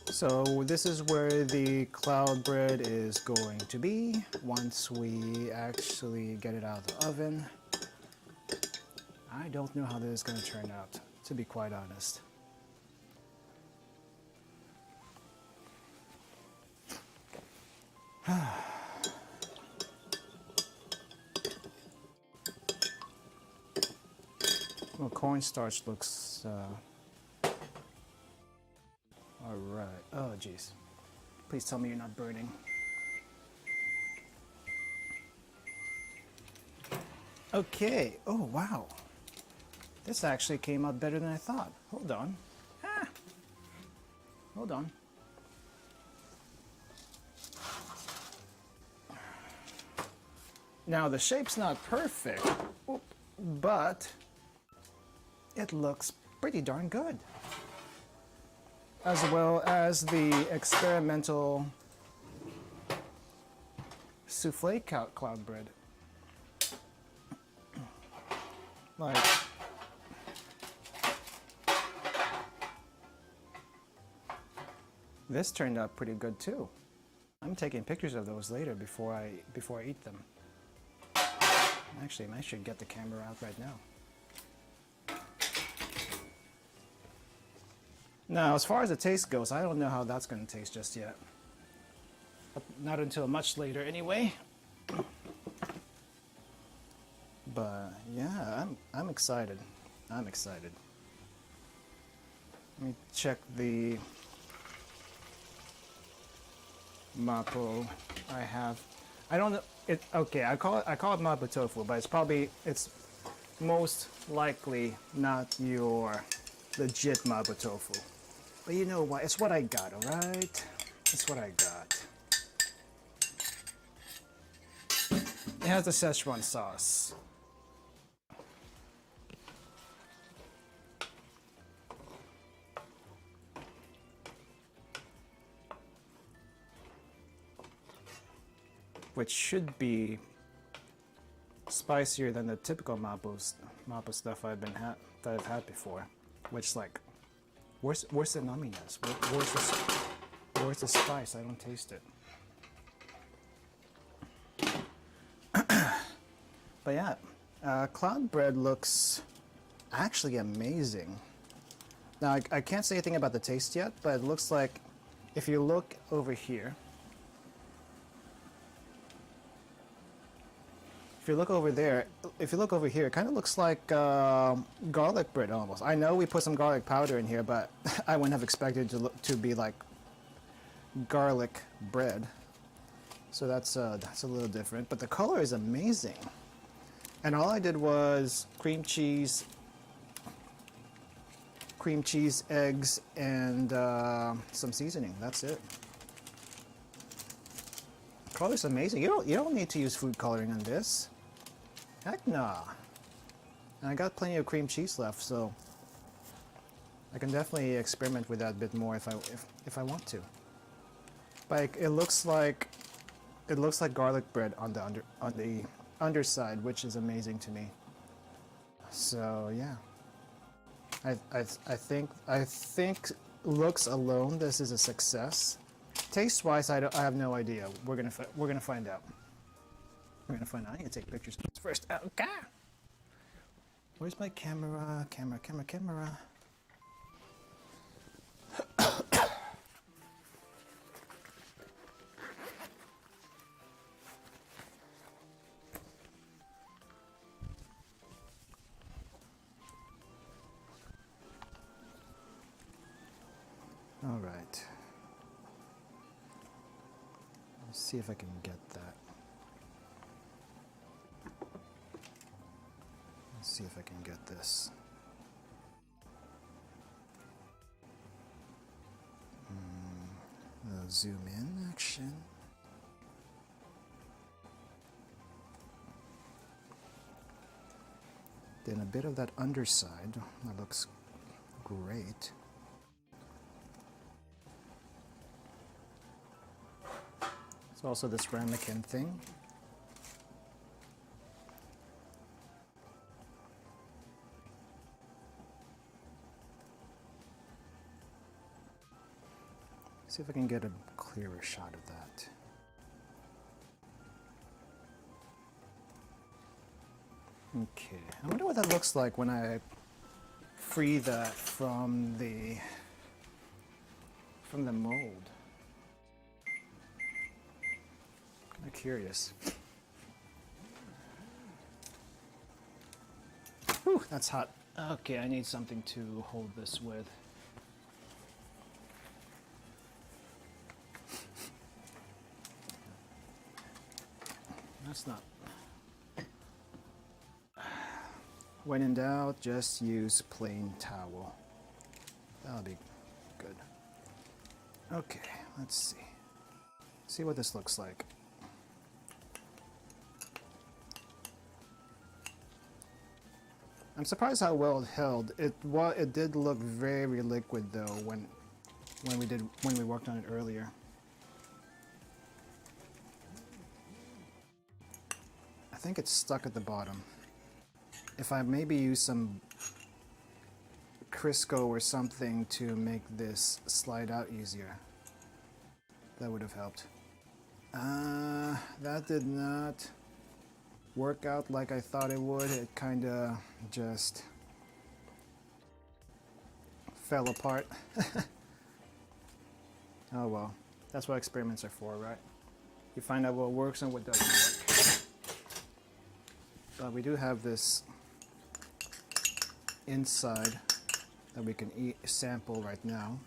So this is where the cloud bread is going to be once we actually get it out of the oven. I don't know how this is going to turn out, to be quite honest. Well, cornstarch looks all right. Oh, geez. Please tell me you're not burning. Okay. Oh, wow. This actually came out better than I thought. Hold on. Ah. Hold on. Now, the shape's not perfect, but it looks pretty darn good. As well as the experimental souffle cloud bread. Like, this turned out pretty good too. I'm taking pictures of those later before I eat them. Actually, I should get the camera out right now. Now, as far as the taste goes, I don't know how that's going to taste just yet. Not until much later anyway. But yeah, I'm excited. I'm excited. Let me check the mapo I have. I don't know it. Okay, I call it mapo tofu, but it's most likely not your legit mapo tofu. But you know what? It's what I got. All right, it's what I got. It has the Szechuan sauce. Which should be spicier than the typical mapo stuff that I've had before. Which, like, where's the numminess? Where's the spice? I don't taste it. But yeah, cloud bread looks actually amazing. Now I can't say anything about the taste yet, but it looks like if you look over here. If you look over there, if you look over here, it kind of looks like garlic bread almost. I know we put some garlic powder in here, but I wouldn't have expected it to be like garlic bread. So that's a little different, but the color is amazing. And all I did was cream cheese, eggs, and some seasoning. That's it. Color's amazing. You don't need to use food coloring on this. Heck nah. And I got plenty of cream cheese left, so I can definitely experiment with that a bit more if I want to. But it looks like garlic bread on the underside, which is amazing to me. So yeah, I think looks alone, this is a success. Taste wise, I have no idea. We're gonna find out. We're gonna find out. I need to take pictures first. Okay. Where's my camera? Camera. All right. Let's see if I can get that. Let's see if I can get this. Zoom in action. Then a bit of that underside. That looks great. It's also this ramekin thing. See if I can get a clearer shot of that. Okay, I wonder what that looks like when I free that from the mold. I'm curious. Whew, that's hot. Okay, I need something to hold this with. That's not. When in doubt, just use plain towel. That'll be good. Okay, let's see. See what this looks like. I'm surprised how well it held. It did look very liquid though when we worked on it earlier. I think it's stuck at the bottom. If I maybe use some Crisco or something to make this slide out easier, that would have helped. That did not work out like I thought it would. It kind of just fell apart. Oh well, that's what experiments are for, right? You find out what works and what doesn't work. But we do have this inside that we can sample right now.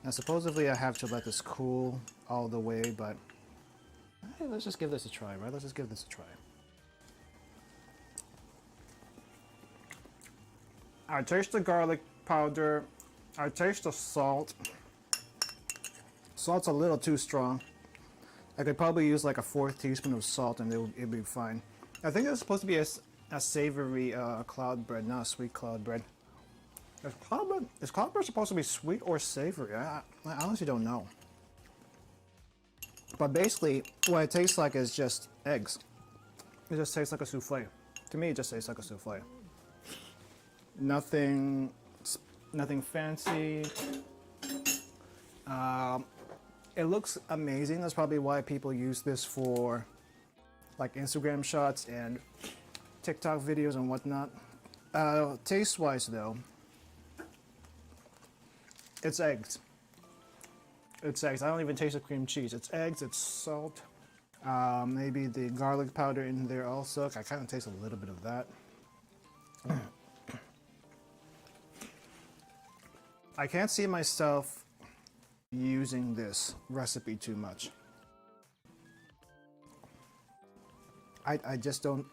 Now supposedly I have to let this cool all the way, but hey, let's just give this a try, right? Let's just give this a try. I taste the garlic powder. I taste the salt. Salt's a little too strong. I could probably use like a 1/4 teaspoon of salt and it'd be fine. I think it's supposed to be a savory cloud bread, not a sweet cloud bread. Is cloud bread supposed to be sweet or savory? I honestly don't know. But basically, what it tastes like is just eggs. It just tastes like a souffle. To me, it just tastes like a souffle. Nothing fancy. It looks amazing. That's probably why people use this for like Instagram shots and TikTok videos and whatnot. Taste-wise though, it's eggs. It's eggs. I don't even taste the cream cheese. It's eggs, it's salt. Maybe the garlic powder in there also. I kind of taste a little bit of that. I can't see myself using this recipe too much. I just don't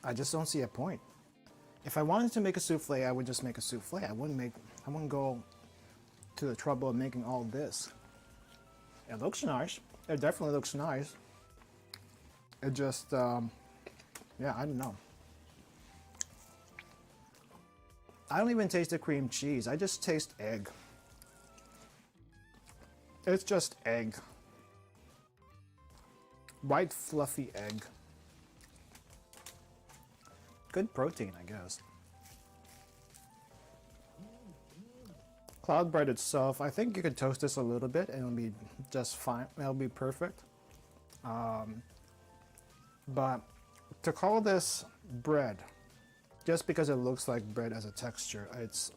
see a point. If I wanted to make a souffle, I would just make a souffle. I wouldn't go to the trouble of making all this. It looks nice. It definitely looks nice. It just, yeah, I don't know. I don't even taste the cream cheese. I just taste egg. It's just egg. White, fluffy egg. Good protein, I guess. Cloud bread itself, I think you could toast this a little bit and it'll be just fine. It'll be perfect. But to call this bread, just because it looks like bread as a texture, it's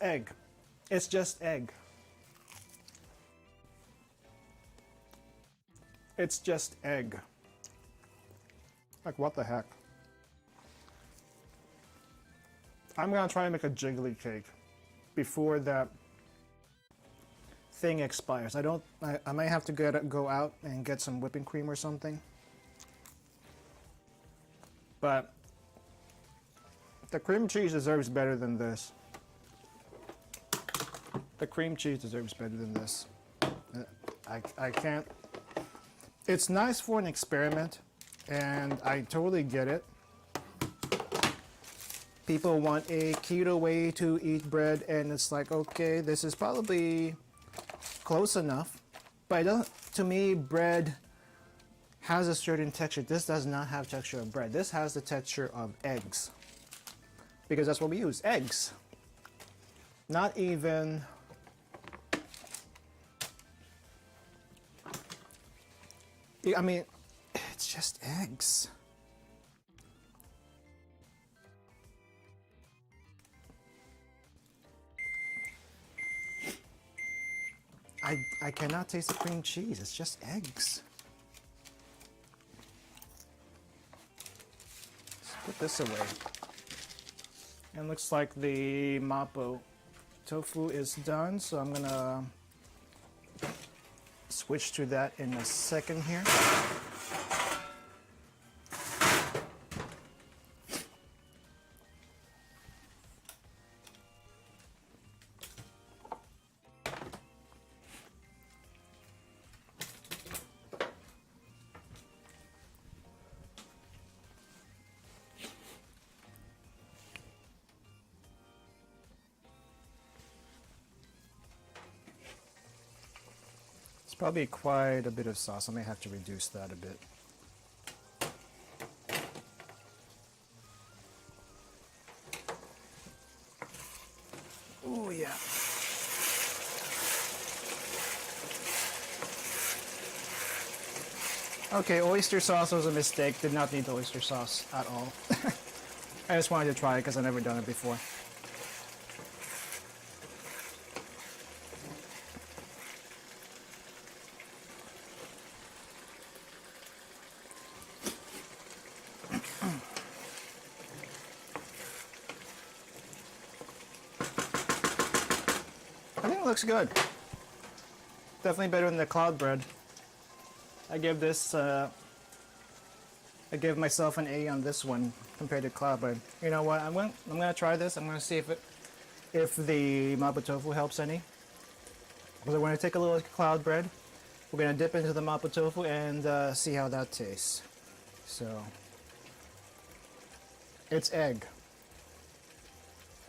egg. It's just egg. It's just egg. Like, what the heck? I'm gonna try and make a jiggly cake before that thing expires. I might have to go out and get some whipping cream or something. But the cream cheese deserves better than this. The cream cheese deserves better than this. I can't. It's nice for an experiment, and I totally get it. People want a keto way to eat bread, and it's like, okay, this is probably close enough. But it doesn't, to me, bread has a certain texture. This does not have texture of bread. This has the texture of eggs. Because that's what we use, eggs. Not even... I mean, it's just eggs. I cannot taste the cream cheese. It's just eggs. Let's put this away. And looks like the mapo tofu is done, so I'm gonna switch to that in a second here. Probably quite a bit of sauce. I may have to reduce that a bit. Oh yeah. Okay, oyster sauce was a mistake. Did not need the oyster sauce at all. I just wanted to try it because I've never done it before. I think it looks good. Definitely better than the cloud bread. I give this, I give myself an A on this one compared to cloud bread. You know what? I'm gonna try this. I'm gonna see if the mapo tofu helps any. So we're gonna take a little cloud bread. We're gonna dip into the mapo tofu and see how that tastes. So it's egg.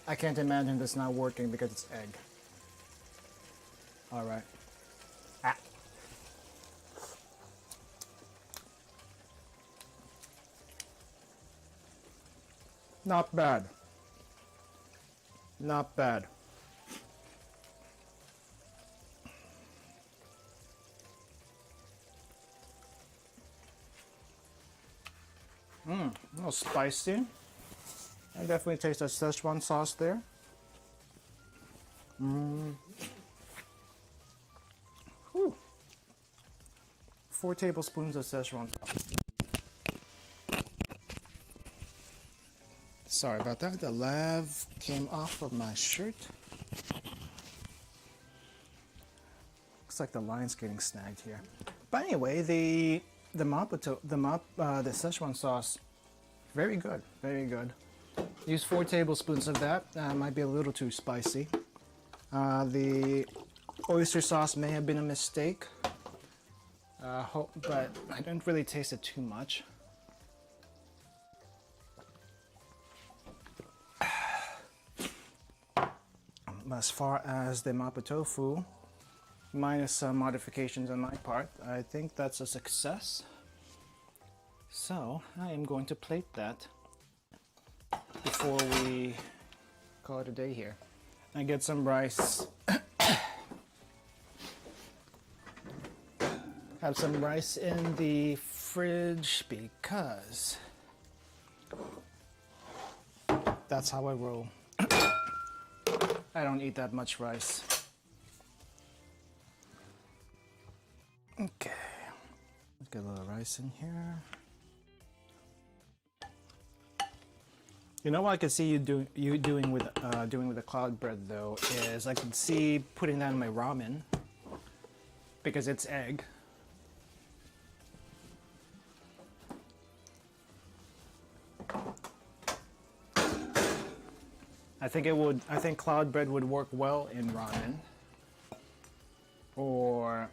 I can't imagine this not working because it's egg. All right. Ah. Not bad. Not bad. A little spicy. I definitely taste that Szechuan sauce there. Whew. 4 tablespoons of Szechuan sauce. Sorry about that. The lav came off of my shirt. Looks like the line's getting snagged here. But anyway, the Szechuan sauce, very good, very good. Use 4 tablespoons of that. Might be a little too spicy. The oyster sauce may have been a mistake, but I didn't really taste it too much. As far as the mapo tofu, minus some modifications on my part, I think that's a success. So I am going to plate that before we call it a day here. I get some rice. Have some rice in the fridge because that's how I roll. I don't eat that much rice. Okay, let's get a little rice in here. You know what I could see you doing with the cloud bread though is I could see putting that in my ramen because it's egg. I think cloud bread would work well in ramen or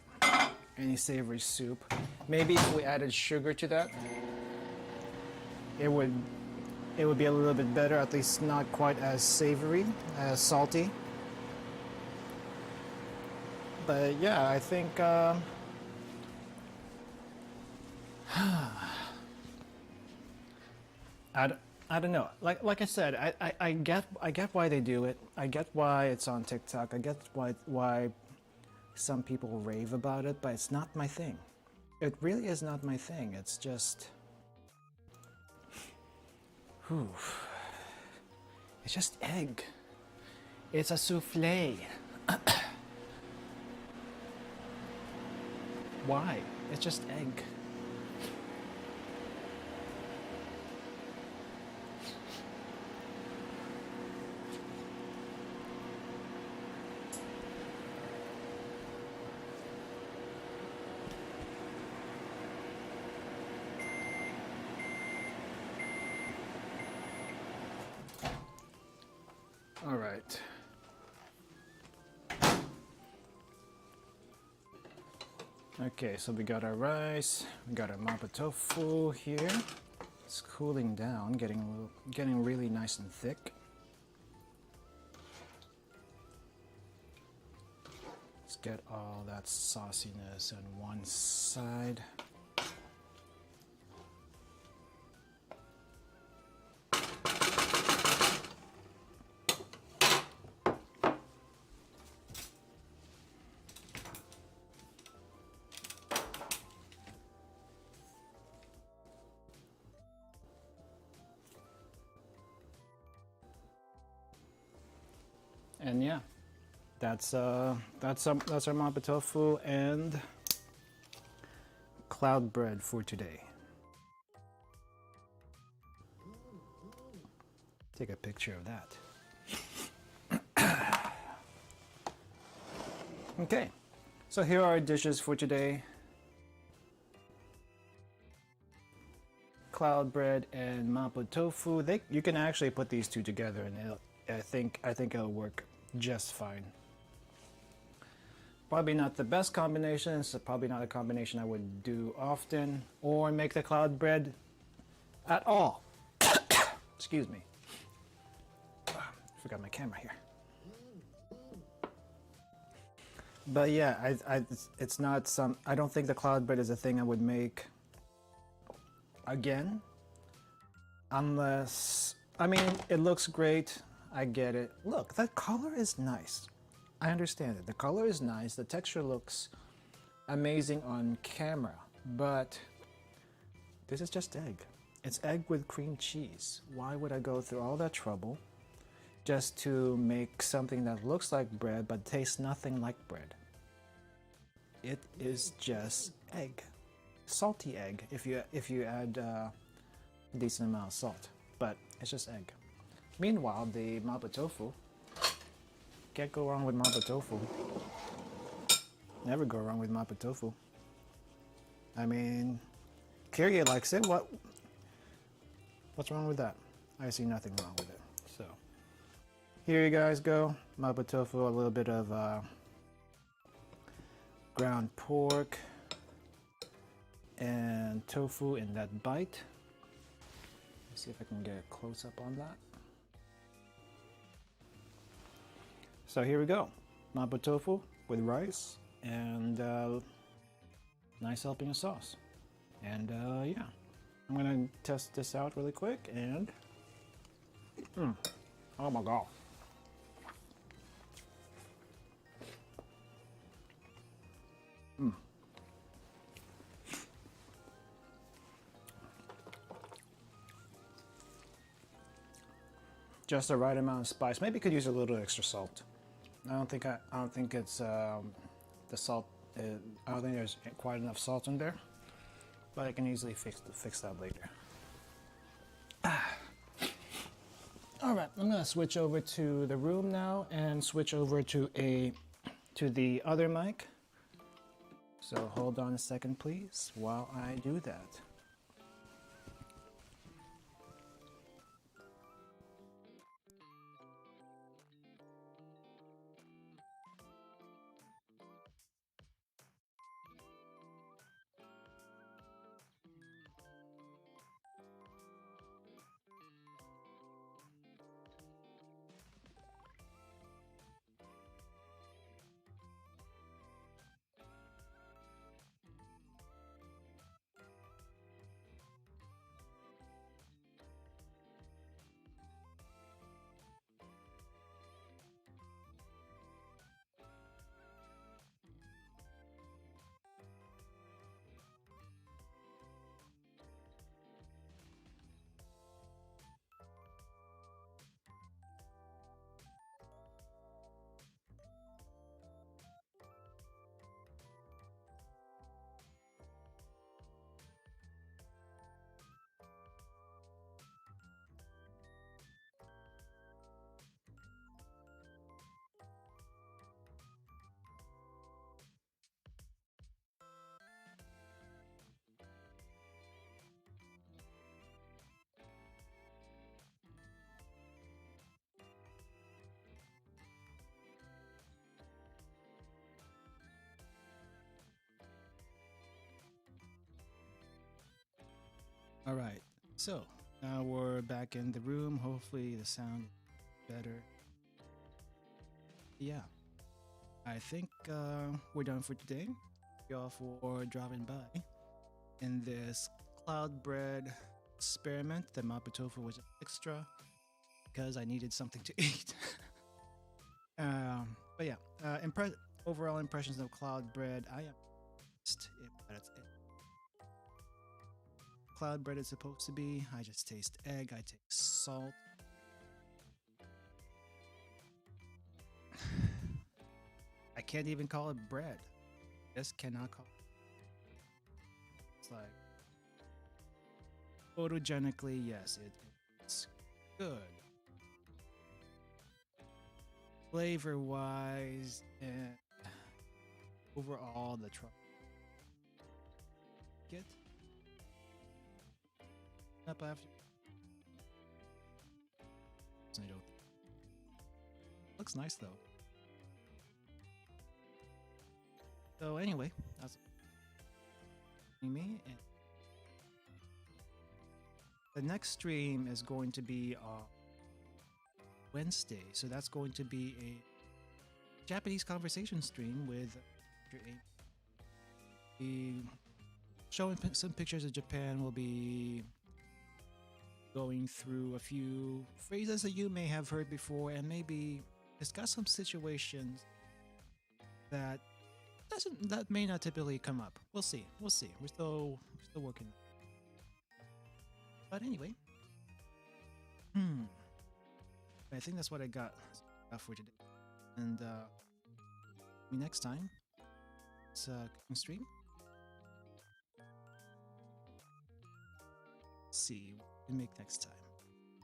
any savory soup. Maybe if we added sugar to that, it would be a little bit better, at least not quite as savory, as salty. But yeah, I think I don't know. Like I said, I get why they do it. I get why it's on TikTok. I get why some people rave about it, but it's not my thing. It really is not my thing. It's just, it's just egg. It's a souffle. Why? It's just egg. All right. Okay, so we got our rice, we got our mapo tofu here. It's cooling down, getting really nice and thick. Let's get all that sauciness on one side. And yeah, that's our mapo tofu and cloud bread for today. Take a picture of that. Okay, so here are our dishes for today. Cloud bread and mapo tofu. You can actually put these two together, and I think it'll work just fine. Probably not the best combination. It's probably not a combination I would do often or make the cloud bread at all. Excuse me. Forgot my camera here. But yeah, it's not some. I don't think the cloud bread is a thing I would make again, unless, I mean, it looks great. I get it. Look, the color is nice. I understand it. The color is nice. The texture looks amazing on camera, but this is just egg. It's egg with cream cheese. Why would I go through all that trouble just to make something that looks like bread but tastes nothing like bread? It is just egg. Salty egg if you add a decent amount of salt, but it's just egg. Meanwhile, the mapo tofu, can't go wrong with mapo tofu. Never go wrong with mapo tofu. I mean, Kyrie likes it. What's wrong with that? I see nothing wrong with it. So here you guys go. Mapo tofu, a little bit of ground pork and tofu in that bite. Let's see if I can get a close up on that. So here we go. Mapo tofu with rice and nice helping of sauce. And yeah, I'm gonna test this out really quick and oh my god. Just the right amount of spice. Maybe could use a little extra salt. I don't think it's the salt. I don't think there's quite enough salt in there, but I can easily fix that later. All right, I'm gonna switch over to the room now and switch over to the other mic. So hold on a second, please, while I do that. All right. So now we're back in the room. Hopefully the sound is better. Yeah. I think we're done for today. Thank you all for dropping by in this cloud bread experiment. The mapo tofu was extra because I needed something to eat. But yeah, overall impressions of cloud bread. I am just that's it. Cloud bread is supposed to be. I just taste egg. I taste salt. I can't even call it bread. Just cannot call it. It's like photogenically, yes, it's good. Flavor wise and overall the truck get up after I don't looks nice though. So anyway, that's me, and the next stream is going to be Wednesday, so that's going to be a Japanese conversation stream with showing some pictures of Japan. Will be going through a few phrases that you may have heard before, and maybe discuss some situations that may not typically come up. We'll see. We'll see. We're still working. But anyway, I think that's what I got for today. And next time, it's a cooking stream. Let's see what we can make next time.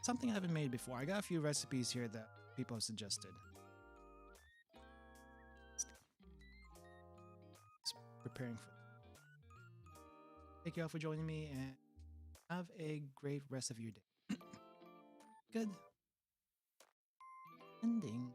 Something I haven't made before. I got a few recipes here that people have suggested. Just preparing for that. Thank you all for joining me, and have a great rest of your day. Good ending.